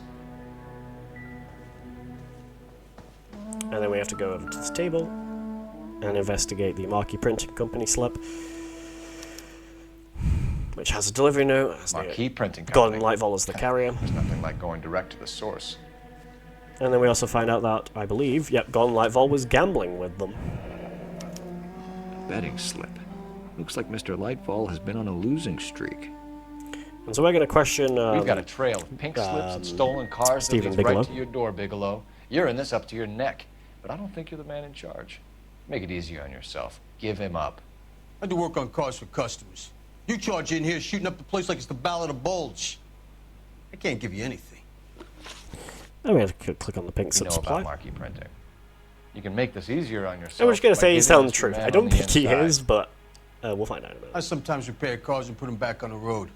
And then we have to go over to this table and investigate the Marquee Printing Company slip, which has a delivery note. Marquee Printing Gordon Lightval as the carrier. There's nothing like going direct to the source. And then we also find out that, I believe, Gordon Lightval was gambling with them. Betting slip. Looks like Mr. Lightfall has been on a losing streak. And so we're going to question... We've got a trail of pink slips and stolen cars that leads right to your door, Bigelow. You're in this up to your neck, but I don't think you're the man in charge. Make it easier on yourself. Give him up. I do work on cars for customers. You charge in here shooting up the place like it's the Ballad of Bulge. I can't give you anything. I'm going to click on the pink slip supply. About Marquee Printing. You can make this easier on yourself. I'm just going to say he's telling the truth. I don't think he is, but we'll find out in a minute. I sometimes repair cars and put them back on the road.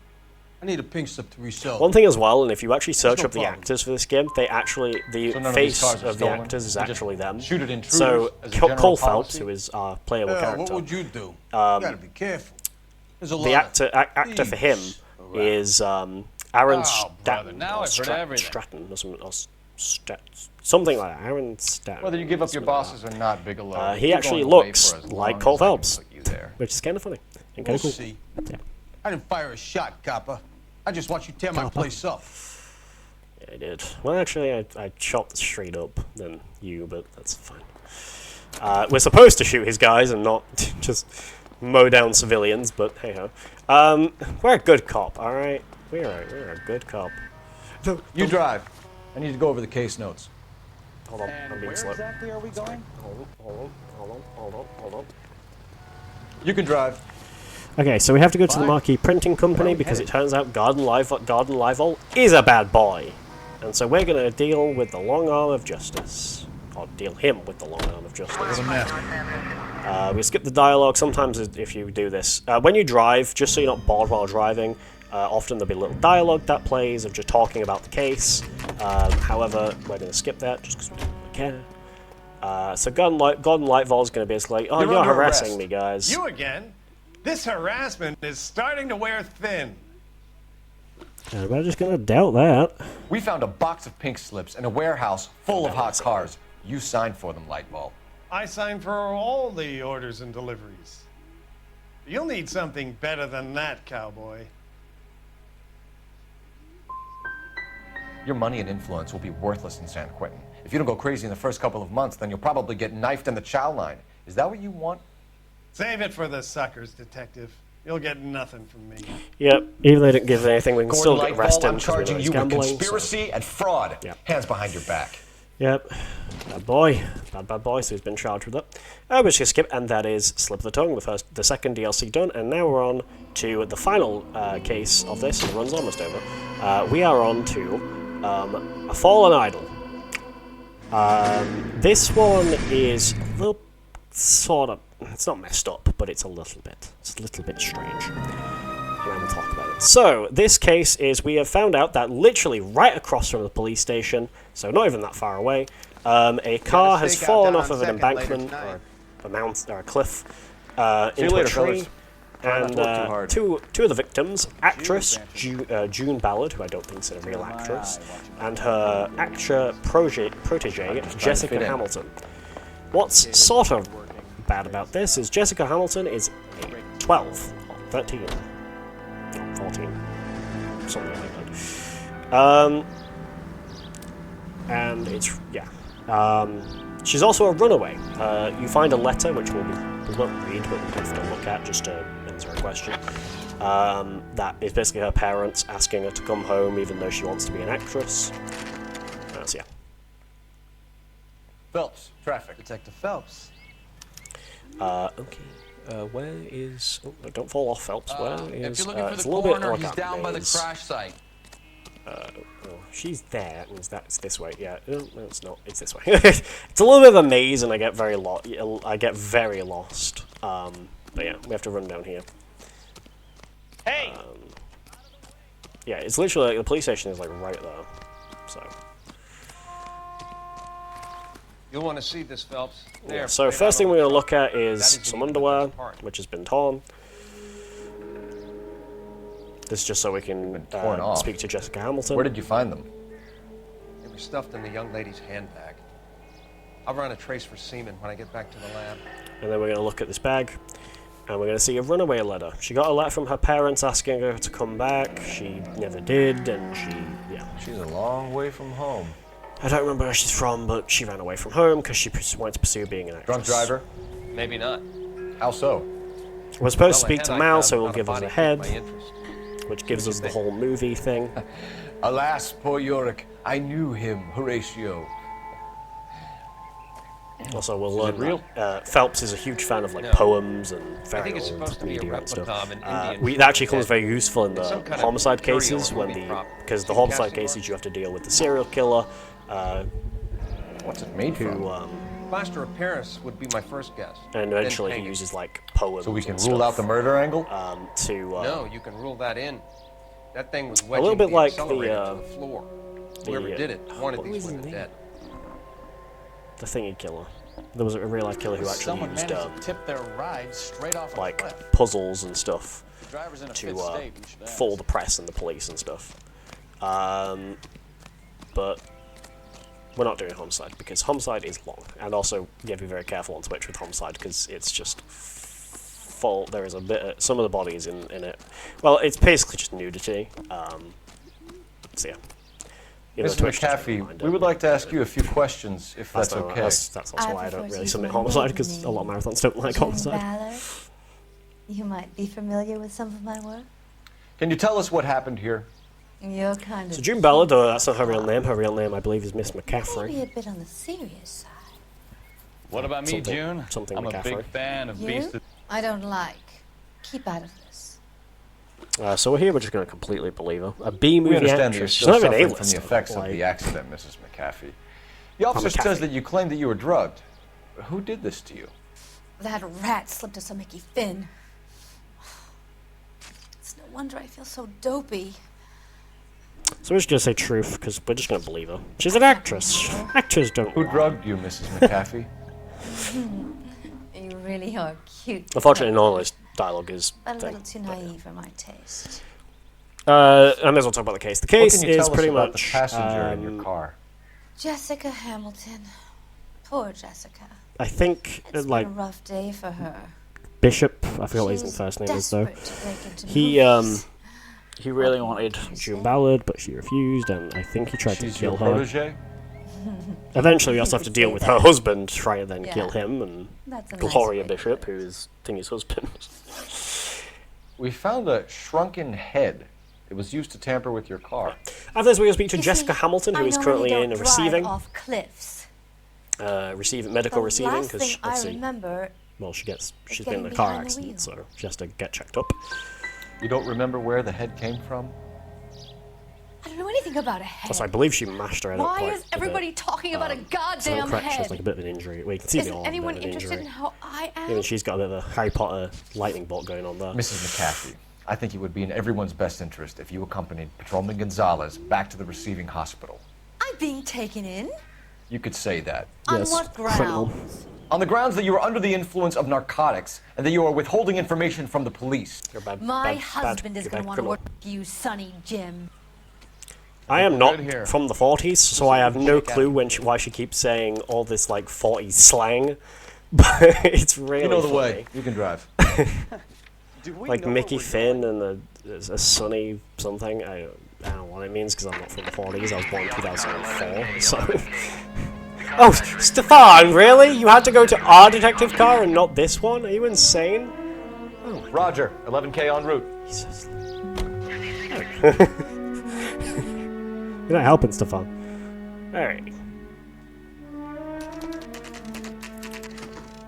I need a pink slip to resell. One thing as well, and if you actually search up the actors for this game, they actually, the face of the actors is actually them. Shoot it intruders so as a general Cole policy. Phelps, who is our playable character. What would you do? You gotta be careful. There's a lot the actor for him is Aaron Stratton. Now I've heard everything. Stratton or something like that. Aaron Stratton. Whether you give up your bosses or not, Bigelow. He actually looks like Cole Phelps, which is kind of funny and kind of cool. See. Yeah. I didn't fire a shot, copper. I just watched you tear my place up. Yeah, I did. Well, actually, I chopped straight up than you, but that's fine. We're supposed to shoot his guys and not just mow down civilians, but hey-ho. We're a good cop, alright? We're a good cop. You drive. I need to go over the case notes. Hold on, I'm being slow. Where exactly are we going? Hold on. You can drive. Okay, so we have to go to the Marquee Printing Company because it turns out Gordon Lightval is a bad boy. And so we're going to deal with the long arm of justice. Or deal him with the long arm of justice. We skip the dialogue. Sometimes if you do this, when you drive, just so you're not bored while driving, often there'll be a little dialogue that plays of just talking about the case. However, we're going to skip that just because we don't really care. So Gordon Lightval is going to basically like, oh, you're harassing me, guys. You again? This harassment is starting to wear thin. We're just going to doubt that. We found a box of pink slips in a warehouse full of hot cars. You signed for them, Lightball. I signed for all the orders and deliveries. You'll need something better than that, cowboy. Your money and influence will be worthless in San Quentin. If you don't go crazy in the first couple of months, then you'll probably get knifed in the chow line. Is that what you want? Save it for the suckers, detective. You'll get nothing from me. Yep, even though they didn't give anything, we can still Gordon get arrested. I'm charging you with gambling, conspiracy and fraud. Yep. Hands behind your back. Yep, bad boy, bad boy. So he's been charged with that. We're just gonna skip, and that is Slip of the Tongue, the second DLC done, and now we're on to the final case of this. It runs almost over. We are on to A Fallen Idol. This one is a little sort of. It's not messed up, but it's a little bit strange. And I will talk about it. So, this case is, we have found out that literally right across from the police station, so not even that far away, a car has fallen off of an embankment, or a mount, or a cliff, into a tree. And two of the victims, actress June Ballard, who I don't think is a real actress, and her actor protege, Jessica Hamilton. What's sort of bad about this is Jessica Hamilton is 12, 13, 14, something like that. And it's, she's also a runaway. You find a letter, which we won't read, but we can have to look at just to answer a question. That is basically her parents asking her to come home even though she wants to be an actress. So yeah. Phelps, traffic. Detective Phelps. Okay. Where is... Oh, no, don't fall off, Phelps. Where is... If you're looking for it's the a little bit coroner, like he's a down by the maze. crash site. Oh, she's there. It means that's this way. Yeah, no, it's not. It's this way. It's a little bit of a maze, and I get very lost. But yeah, we have to run down here. Hey! Yeah, it's literally like the police station is like right there. So. You'll want to see this, Phelps. Yeah, so first thing we're going to look at is some underwear, which has been torn. This is just so we can torn off. speak to Jessica Hamilton. Where did you find them? They were stuffed in the young lady's handbag. I'll run a trace for semen when I get back to the lab. And then we're going to look at this bag, and we're going to see a runaway letter. She got a letter from her parents asking her to come back. She never did, and She's a long way from home. I don't remember where she's from, but she ran away from home because she wanted to pursue being an actress. Drunk driver? Maybe not. How so? We're supposed to Well, speak the to head I Mal, found so he'll on a give us body a piqued head, my interest. which gives us the whole movie thing. Alas, poor Yorick. I knew him, Horatio. Also, we'll Is learn it real? that Phelps is a huge fan of like No. poems and I very think it's old supposed to be a media and stuff. replica of an Indian That actually film comes very useful in It's the some kind of homicide curio cases or when movie prop. because the Steve homicide Cassidy cases you have to deal with the serial killer. What's it made who, from? Plaster of Paris would be my first guess. And Then eventually he paint it. uses like poems. So we can and rule out stuff, the murder angle? No, you can rule that in. That thing was A wedging little bit the like accelerator the, to the floor. Whoever did it wanted what these was his women name? dead. The thingy killer. There was a real life killer who actually Someone used managed to tip their ride straight off a like cliff. puzzles and stuff The driver's in a to fit state. You should ask. fool the press and the police and stuff. But we're not doing homicide because homicide is long, and also you have to be very careful on Twitch with homicide because it's just full. There is a bit. Some of the bodies in it. Well, it's basically just nudity. So yeah. You know, Mr. Twitch doesn't really McAfee, mind we it. would like to ask you a few questions, if that's not- okay. That's also I why I prefer don't to really use submit my homicide maiden because a lot of name, marathons don't like June homicide. Ballard. You might be familiar with some of my work. Can you tell us what happened here? You're kind of So June Ballard, though, that's not her real name. Her real name, I believe, is Miss McCaffrey. maybe a bit on the serious side. What about me, Something- June? something I'm a McCaffrey. big fan of You? Beast. I don't like. Keep out of this. So we're here, we're just going to completely believe her. A B-movie We understand that you're actress. She's still not even suffering from A-list. the effects of the accident, Mrs. McAfee. The officer McAfee. says that you claimed that you were drugged. Who did this to you? That rat slipped us a Mickey Finn. It's no wonder I feel so dopey. So we're just going to say truth, because we're just going to believe her. She's an actress. Actors don't Who lie. drugged you, Mrs. McAfee? You really are cute. Unfortunately, none of this dialogue is But a thing. little too naive for my taste. I may as well talk about the case. The case What can you is tell pretty us about much... the passenger in your car? Jessica Hamilton. Poor Jessica. I think, It's like, been a rough day for her. Bishop, I forgot what his She's first name is, though. desperate to break into He, movies. he really wanted June Ballard, but she refused, and I think he tried She's to kill your her. protege? Eventually, we also have to deal with her husband, try and then Yeah. kill him, and That's a nice Gloria way to Bishop, who is Thingy's husband. We found a shrunken head. It was used to tamper with your car. After this, we're going to speak to You Jessica see, Hamilton, who I is normally currently don't in a drive receiving, off cliffs. medical The receiving, last because thing I remember well, she's is been in a getting car behind the accident, wheel. so she has to get checked up. You don't remember where the head came from? I don't know anything about a head. Plus, I believe she mashed her head up Why quite is a everybody bit. talking about a Something goddamn correct, she has head? like a bit of an injury. Well, you can see the Isn't arm, anyone bit of an interested injury. in how I am? Even she's got a bit of a Harry Potter lightning bolt going on there. Mrs. McAfee, I think it would be in everyone's best interest if you accompanied Patrolman Gonzalez back to the receiving hospital. I'm being taken in? You could say that. On Yes, what criminal. grounds? On the grounds that you are under the influence of narcotics and that you are withholding information from the police. You're bad, My bad- husband bad- is you're going bad to want to criminal. work with you, Sonny Jim. I am not Good here. from the 40s, so I have no clue why she keeps saying all this like 40s slang, but it's really You know the funny. way. You can drive. Like Mickey Finn and a Sonny something. I don't know what it means because I'm not from the 40s. I was born in 2004, so. Oh, Stefan, really? You had to go to our detective car and not this one? Are you insane? Roger, 11K en route. Jesus. You're not helping, Stefan. Alright.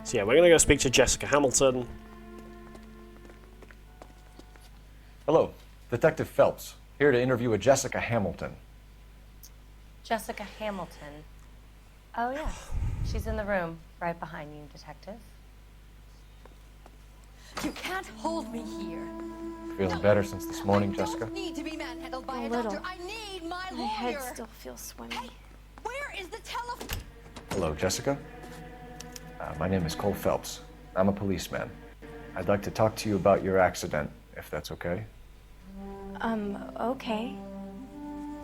So yeah, we're gonna go speak to Jessica Hamilton. Hello, Detective Phelps, here to interview a Jessica Hamilton. Jessica Hamilton. Oh, yeah. She's in the room, right behind you, Detective. You can't hold me here. Feeling better since this morning, Jessica? I need to be manhandled by a little. doctor. I need my lawyer. My head still feels swimmy. Hey, where is the telephone? Hello, Jessica. My name is Cole Phelps. I'm a policeman. I'd like to talk to you about your accident, if that's okay. Okay.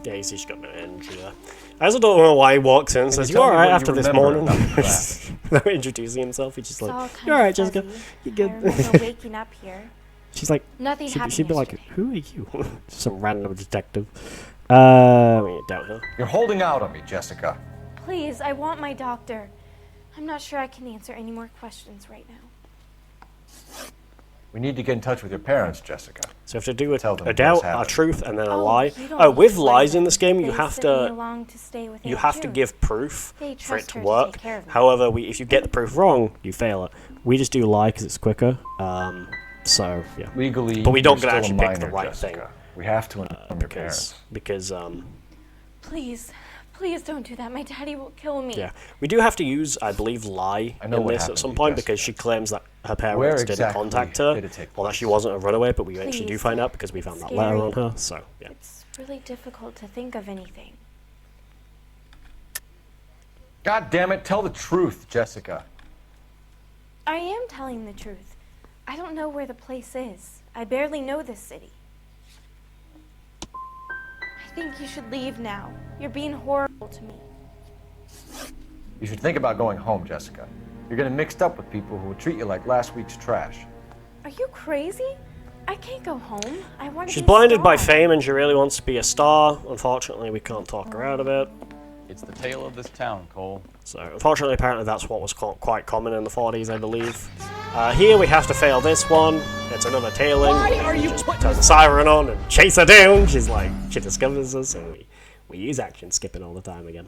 Yeah, you see she's got no energy there. I also don't know why he walks in and says, "You alright after this morning?" Without introducing himself, he's just It's all like, kind "You of alright, Jessica? fuzzy. You good?" I remember waking up here. She's like, Nothing happened she'd be like, yesterday. "Who are you?" Some random detective. I mean, doubt her. You're holding out on me, Jessica. Please, I want my doctor. I'm not sure I can answer any more questions right now. We need to get in touch with your parents, Jessica. So you have to do Tell them a what's doubt, a happened. truth, and then a Oh, lie. you don't Oh, need with to lies worry. in this game, you They have sent me to along to stay with you Aunt have to June. give proof They for it trust to her to work. take care of me. However, if you get the proof wrong, you fail it. We just do lie because it's quicker. So yeah. Legally, but we don't you're get to still actually a pick the minor, right Jessica. thing. We have to inform your parents. Because Please don't do that. My daddy will kill me. yeah, we do have to use, I believe, lie I know in what this at happened some to you, point Jessica. because she claims that her Where parents didn't exactly contact her, did it take or that she wasn't a runaway. But we actually do Please. find out because we found that Scary. letter on her. So yeah. It's really difficult to think of anything. God damn it, tell the truth, Jessica. I am telling the truth. I don't know where the place is. I barely know this city. I think you should leave now. You're being horrible to me. You should think about going home, Jessica. You're getting mixed up with people who will treat you like last week's trash. Are you crazy? I can't go home. I want to She's be blinded by strong. fame and she really wants to be a star. Unfortunately, we can't talk her out of it. It's the tale of this town, Cole. So, unfortunately, apparently that's what was quite common in the 40s, I believe. Here we have to fail this one. It's another tailing. Why are you just putting turn the siren on and chase her down. She's like, she discovers us, and we use action skipping all the time again.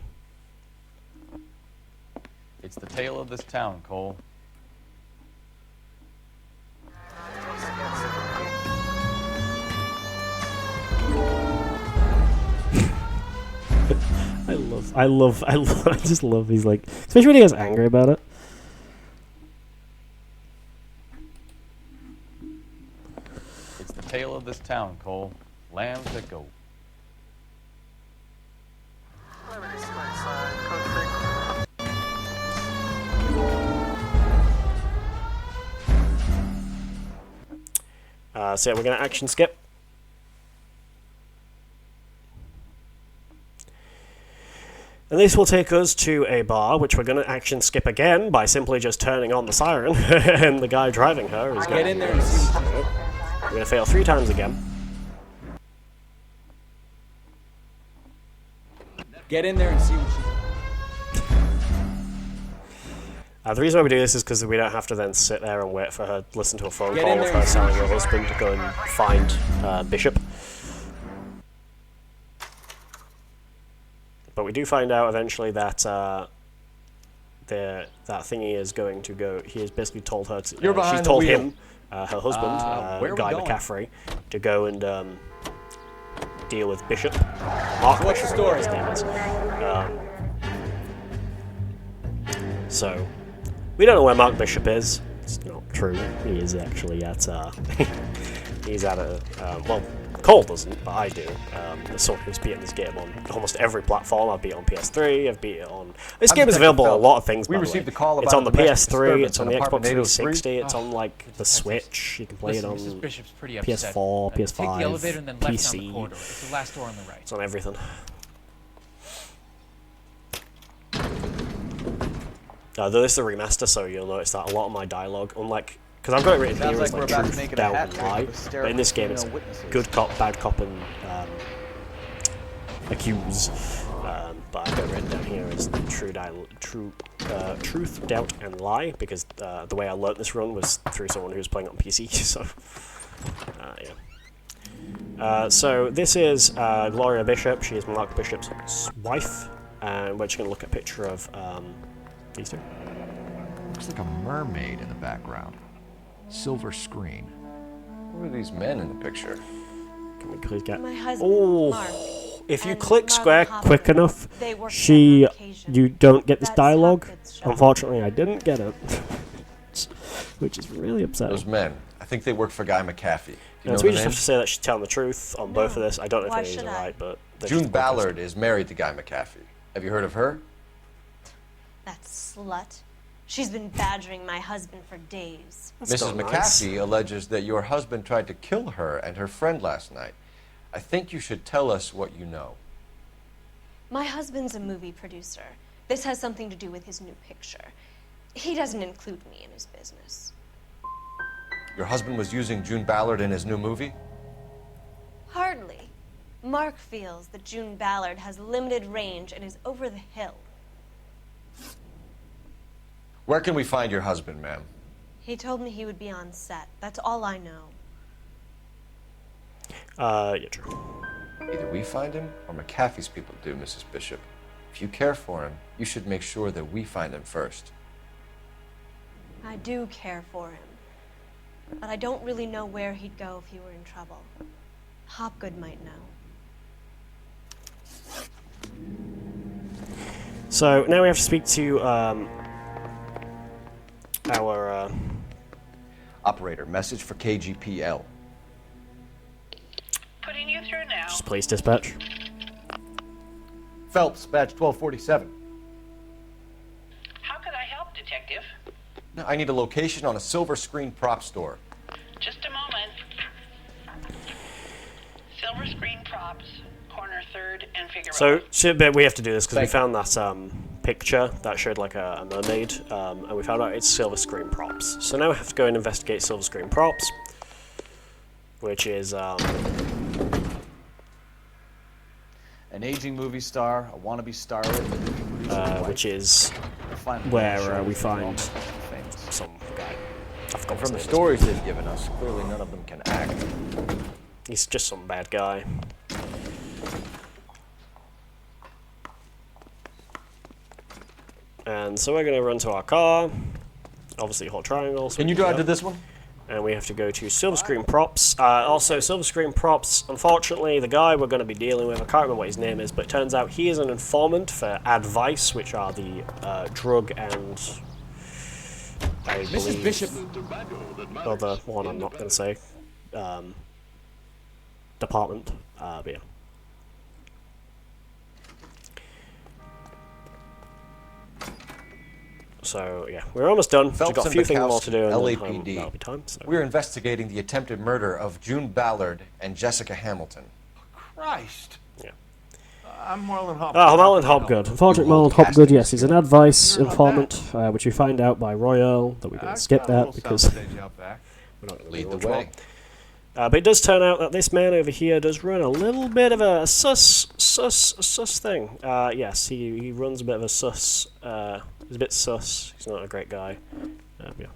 It's the tale of this town, Cole. I just love, he's like, especially when he gets angry about it. It's the tale of this town, Cole. Lambs that go. So yeah, we're going to action skip. And this will take us to a bar, which we're going to action skip again by simply just turning on the siren, and the guy driving her is going Get in there and see what you We're going to fail 3 times again. Get in there and see what you The reason why we do this is because we don't have to then sit there and wait for her, listen to a phone Get call in of there her and see telling what her you husband to go and find Bishop. But we do find out eventually that that thingy is going to go. He has basically told her to. You're behind she's the told wheel. him, her husband, where are we Guy going? McCaffrey, to go and deal with Bishop. Mark What's the Bishop, story? his name is. So we don't know where Mark Bishop is. It's not true. He is actually at. He's at a well. Cole doesn't, but I do. As someone who's beaten this game on almost every platform. I've beat it on PS3, I've beat it on... This game is available on a lot of things, by the way. received a call It's about on the a domestic PS3, disturbance it's on in the Xbox apartment 360, 803. it's on, like, the Switch. You can play Listen, it on Mrs. Bishop's pretty upset. PS4, PS5, Take the elevator and then left down the PC. corridor. It's the last door on the right. It's on everything. Though this is a remaster, so you'll notice that a lot of my dialogue, unlike... Because I've got it written Sounds here as like like we're about to truth, make it a doubt, hat and trick lie. of But in this game, it's hysterical witnesses. good cop, bad cop, and accuse. But I've got it written down here as truth, doubt, and lie, because the way I learnt this run was through someone who was playing on PC, so... yeah. So this is Gloria Bishop. She is Mark Bishop's wife, and we're just going to look at a picture of these two. Looks like a mermaid in the background. Silver screen. Who are these men in the picture? Can we please get... My husband, Oh! Mark, If you and click Marlon square Hopkins. quick enough, They work together on occasion. you don't get this That's dialogue. Hopkins' show. Unfortunately, I didn't get it. Which is really upsetting. Those men. I think they work for Guy McAfee. Do you know So we the just name? have to say that she's telling the truth on both of this. I don't know Why if any of these should are I? right, but... they're June just Ballard is married to Guy McAfee. Have you heard of her? That slut. She's been badgering my husband for days. Mrs. McAfee alleges that your husband tried to kill her and her friend last night. I think you should tell us what you know. My husband's a movie producer. This has something to do with his new picture. He doesn't include me in his business. Your husband was using June Ballard in his new movie? Hardly. Mark feels that June Ballard has limited range and is over the hill. Where can we find your husband, ma'am? He told me he would be on set. That's all I know. Yeah, true. Either we find him or McAfee's people do, Mrs. Bishop. If you care for him, you should make sure that we find him first. I do care for him, but I don't really know where he'd go if he were in trouble. Hopgood might know. So now we have to speak to our Operator, message for KGPL. Putting you through now. just police dispatch. Phelps, badge 1247. How could I help, Detective? No, I need a location on a silver screen prop store. Just a moment. Silver screen props, corner 3rd and Figueroa. So but we have to do this because we found that picture that showed like a mermaid, and we found out it's silver screen props. So now we have to go and investigate silver screen props, which is An aging movie star, a wannabe starlet, which is where we find some guy. I forgot From the his name. stories they've given us, clearly none of them can act. He's just some bad guy. And so we're going to run to our car. Obviously, hold triangle. So Can you drive to this one? And we have to go to silver screen props. Also, silver screen props. Unfortunately, the guy we're going to be dealing with, I can't remember what his name is, but it turns out he is an informant for Advice, which are the drug and I Mrs. believe Bishop. other one I'm not going to say department. But yeah. So yeah, we're almost done. We've got a few things more to do, and then LAPD. that'll be time. So. We're investigating the attempted murder of June Ballard and Jessica Hamilton. Christ. Yeah. I'm Marlon Hopgood. Marlon Hopgood. Unfortunately, Marlon Hopgood, yes, he's an Advice informant, which we find out by Royale that we're going to skip that because we're not going to Lead do the much way. more. But it does turn out that this man over here does run a little bit of a sus thing. Yes, he runs a bit of a sus. He's a bit sus. He's not a great guy. Yeah.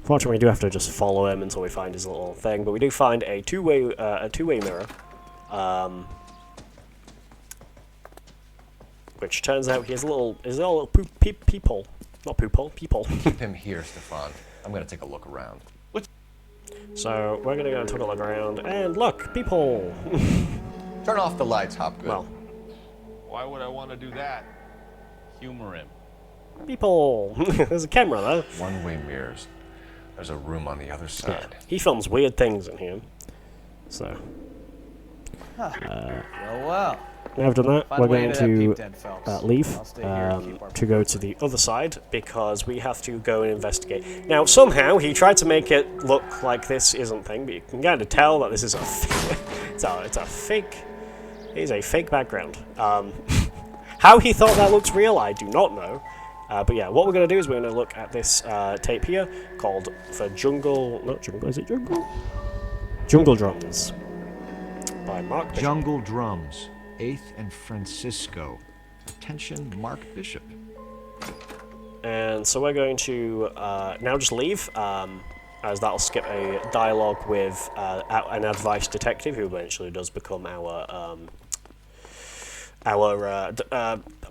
Fortunately, we do have to just follow him until we find his little thing. But we do find a two-way mirror, which turns out he has a little peephole. Not poophole, peephole. Keep him here, Stefan. I'm going to take a look around. So we're gonna go and take a look around, and look, peephole. Turn off the lights, Hopgood. Well, Why would I want to do that? Humor him. peephole. There's a camera there. One-way mirrors. There's a room on the other side. He films weird things in here. So. Well. Now I've done that, Find we're a way going into that to peep tent, Phelps. leave I'll stay here and keep our to go to the other side because we have to go and investigate. Now, somehow he tried to make it look like this isn't thing, but you can kind of tell that this is a it's a fake. It is a fake background. How he thought that looks real, I do not know. But yeah, what we're going to do is we're going to look at this tape here called The Jungle. Not Jungle, is it Jungle? Jungle Drums by Mark Bishop. Jungle Drums, 8th and Francisco. Attention, Mark Bishop. And so we're going to now just leave, as that'll skip a dialogue with an Advice detective who eventually does become our our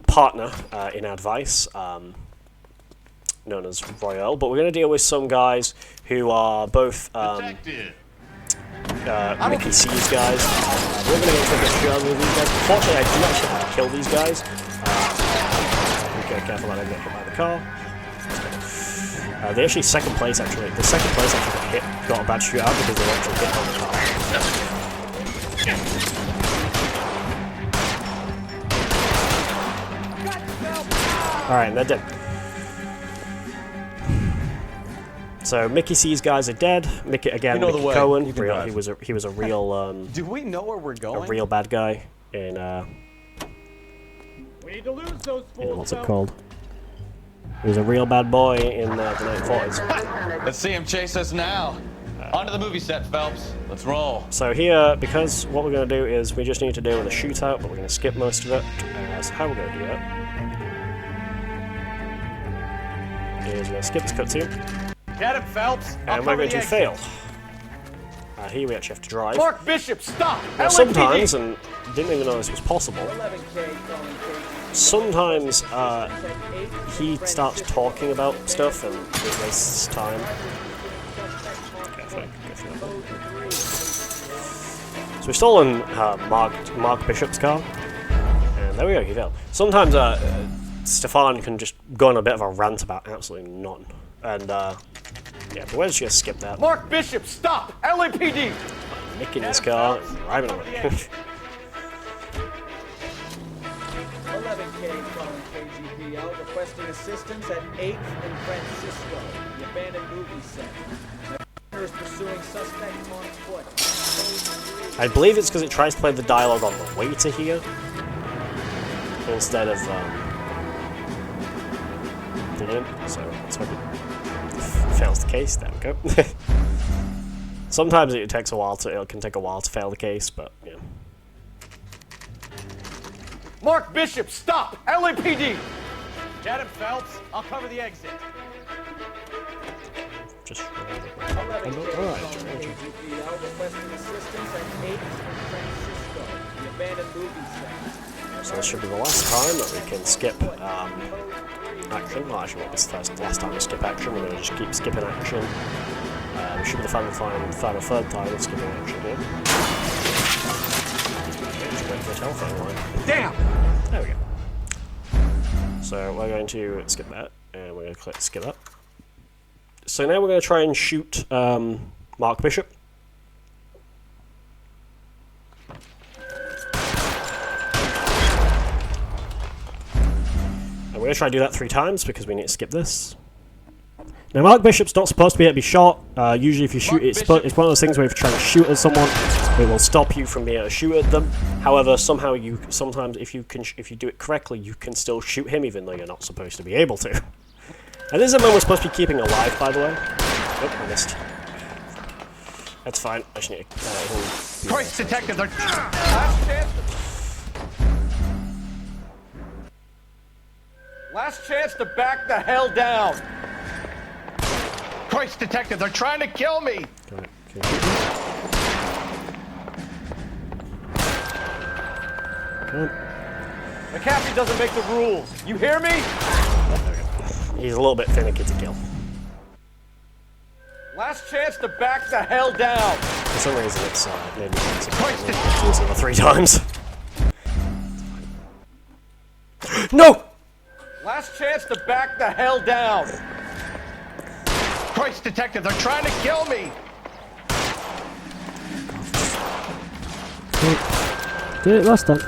partner in Advice, known as Royale, but we're going to deal with some guys who are both Mickey C's guys. We're going to get into a bit of shootout with these guys. Unfortunately, I do actually have to kill these guys. Be careful that I don't get hit by the car. They actually second place actually. The second place actually got a bad shootout because they actually hit on the car. Alright, they're dead. So Mickey C's guys are dead. Mickey again, You know the Mickey way. Cohen. You can Real, drive. he was a real Do we know where we're a going? real bad guy in We need to lose those fools. what's it called? He was a real bad boy in the 1940s. Let's see him chase us now. Onto the movie set, Phelps. Let's roll. So here, because what we're going to do is we just need to deal with a shootout, but we're going to skip most of it. So how we're going to do that is we're going to skip this cutscene, Get him, Phelps. and we're going to fail. Here we actually have to drive. Mark Bishop, stop! Now sometimes, and didn't even know this was possible, sometimes he starts talking about stuff and it wastes time. So we've stolen Mark Bishop's car, and there we go, he fell. Sometimes Stefan can just go on a bit of a rant about absolutely none, and yeah, but we'll just skip that. Mark Bishop, stop! LAPD! Nicking his car and driving away. 11K calling KGPL, requesting assistance at 8th and Francisco, the abandoned movie set. The is pursuing suspect on foot. I believe it's because it tries to play the dialogue on the way to here instead of the game. So let's hope it fails the case. There we go. Sometimes it takes a while it can take a while to fail the case, but yeah. Mark Bishop, stop! LAPD! Get him, Phelps. I'll cover the exit. Just KGPL, requesting assistance at 8th and Francisco, the abandoned movie set. So this should be the last time that we can skip action. Well, actually, won't be the last time we skip action. We're going to just keep skipping action. It should be the final third time of skipping action here. Just wait for the telephone line. Damn! There we go. So we're going to skip that, and we're going to click skip that. So now we're going to try and shoot Mark Bishop. And we're going to try and do that 3 times because we need to skip this. Now Mark Bishop's not supposed to be able to be shot. Usually if you shoot, it's one of those things where if you try to shoot at someone, it will stop you from being able to shoot at them. However, sometimes if you do it correctly, you can still shoot him even though you're not supposed to be able to. And this is a man we're supposed to be keeping alive, by the way. Oh, I missed. That's fine. I just need to... Christ, detective, they're... Last chance to back the hell down. Christ, detective, they're trying to kill me. McAfee doesn't make the rules. You hear me? He's a little bit finicky to kill. Last chance to back the hell down. For some reason, it's made me use it 3 times. No! Last chance to back the hell down. Christ, detective, they're trying to kill me. Did it last time.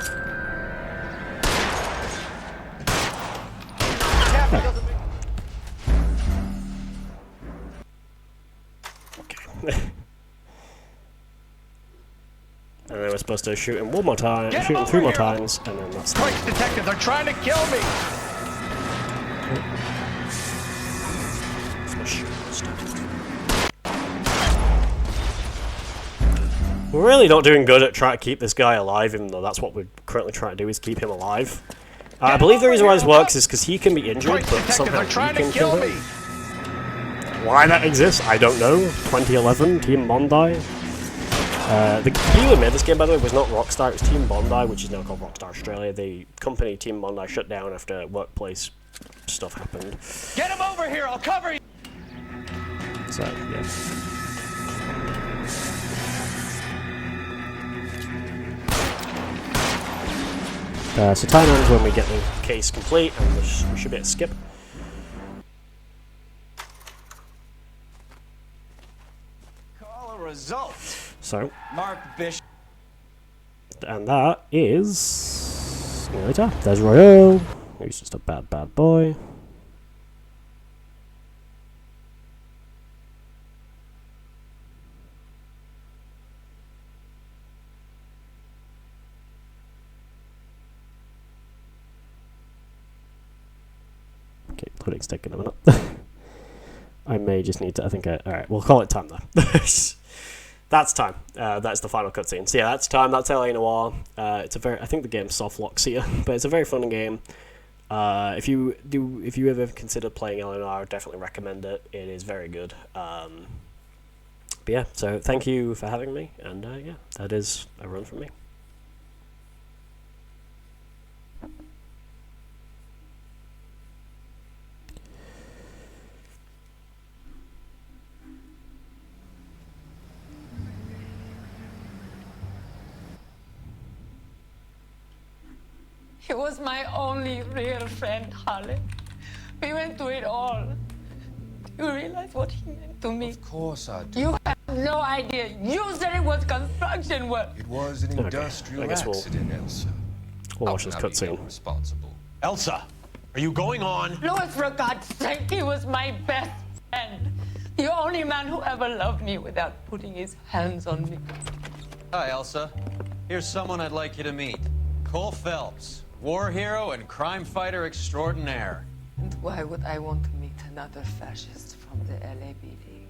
And then we're supposed to shoot him one more time, shoot him 3 more times, and then that's Christ, detective, they're trying to kill me. We're really not doing good at trying to keep this guy alive, even though that's what we're currently trying to do, is keep him alive. I believe the reason why this works is because he can be injured, but somehow we can kill him. Why that exists, I don't know. 2011, Team Mondi. The people who made this game, by the way, was not Rockstar, it was Team Bondi, which is now called Rockstar Australia. The company, Team Bondi, shut down after workplace stuff happened. Get him over here, I'll cover you! So, yeah. So time ends when we get the case complete, and we should be able to skip. Call a result. So, Mark Bishop. and that is... later. There's Royale. He's just a bad, bad boy. Okay, loading's taking a minute. I may just need to, alright, we'll call it time though. That's time. That's the final cutscene. So yeah, that's time. That's LA Noire. It's a very, I think the game soft locks here, but it's a very fun game. If you ever consider playing LA Noire, I would definitely recommend it. It is very good. But yeah, so thank you for having me, and yeah, that is a run from me. He was my only real friend, Harley. We went through it all. Do you realize what he meant to me? Of course I do. You have no idea. You said it was construction work. It was an industrial accident, Elsa. We'll watch this cutscene. Responsible. Elsa, are you going on? Louis, for God's sake, he was my best friend. The only man who ever loved me without putting his hands on me. Hi, Elsa. Here's someone I'd like you to meet. Cole Phelps. War hero and crime fighter extraordinaire. And why would I want to meet another fascist from the LAPD?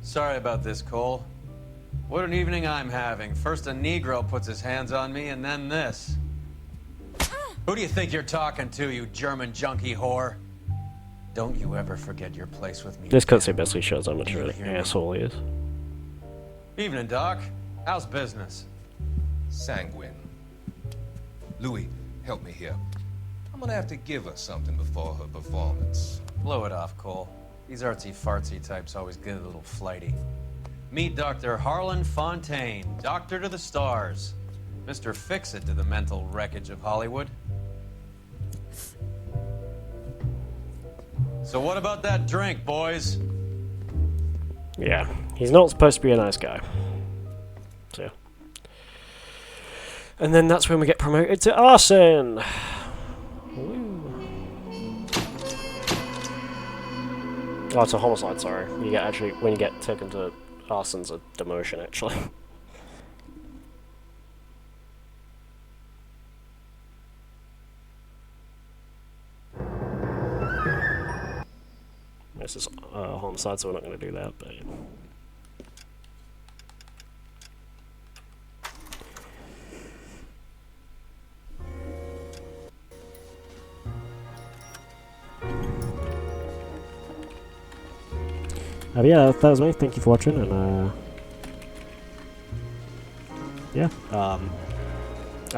Sorry about this, Cole. What an evening I'm having. First a Negro puts his hands on me, and then this. Who do you think you're talking to, you German junkie whore? Don't you ever forget your place with me. This cutscene basically shows how much of an asshole he is. Evening, Doc. How's business? Sanguine. Louis, help me here. I'm gonna have to give her something before her performance. Blow it off, Cole. These artsy-fartsy types always get a little flighty. Meet Dr. Harlan Fontaine, doctor to the stars. Mr. Fix-It to the mental wreckage of Hollywood. So what about that drink, boys? Yeah, he's not supposed to be a nice guy. So, and then that's when we get promoted to arson. Woo. Oh, it's a homicide. Sorry, you get actually when you get taken to arson's a demotion actually. This is homicide, so we're not going to do that. But yeah, that was me. Thank you for watching, and yeah.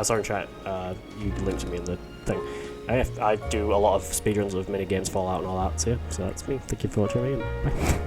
Sorry, chat. You linked to me in the thing. I do a lot of speedruns of minigames, Fallout, and all that. So yeah, so that's me. Thank you for watching me. And bye.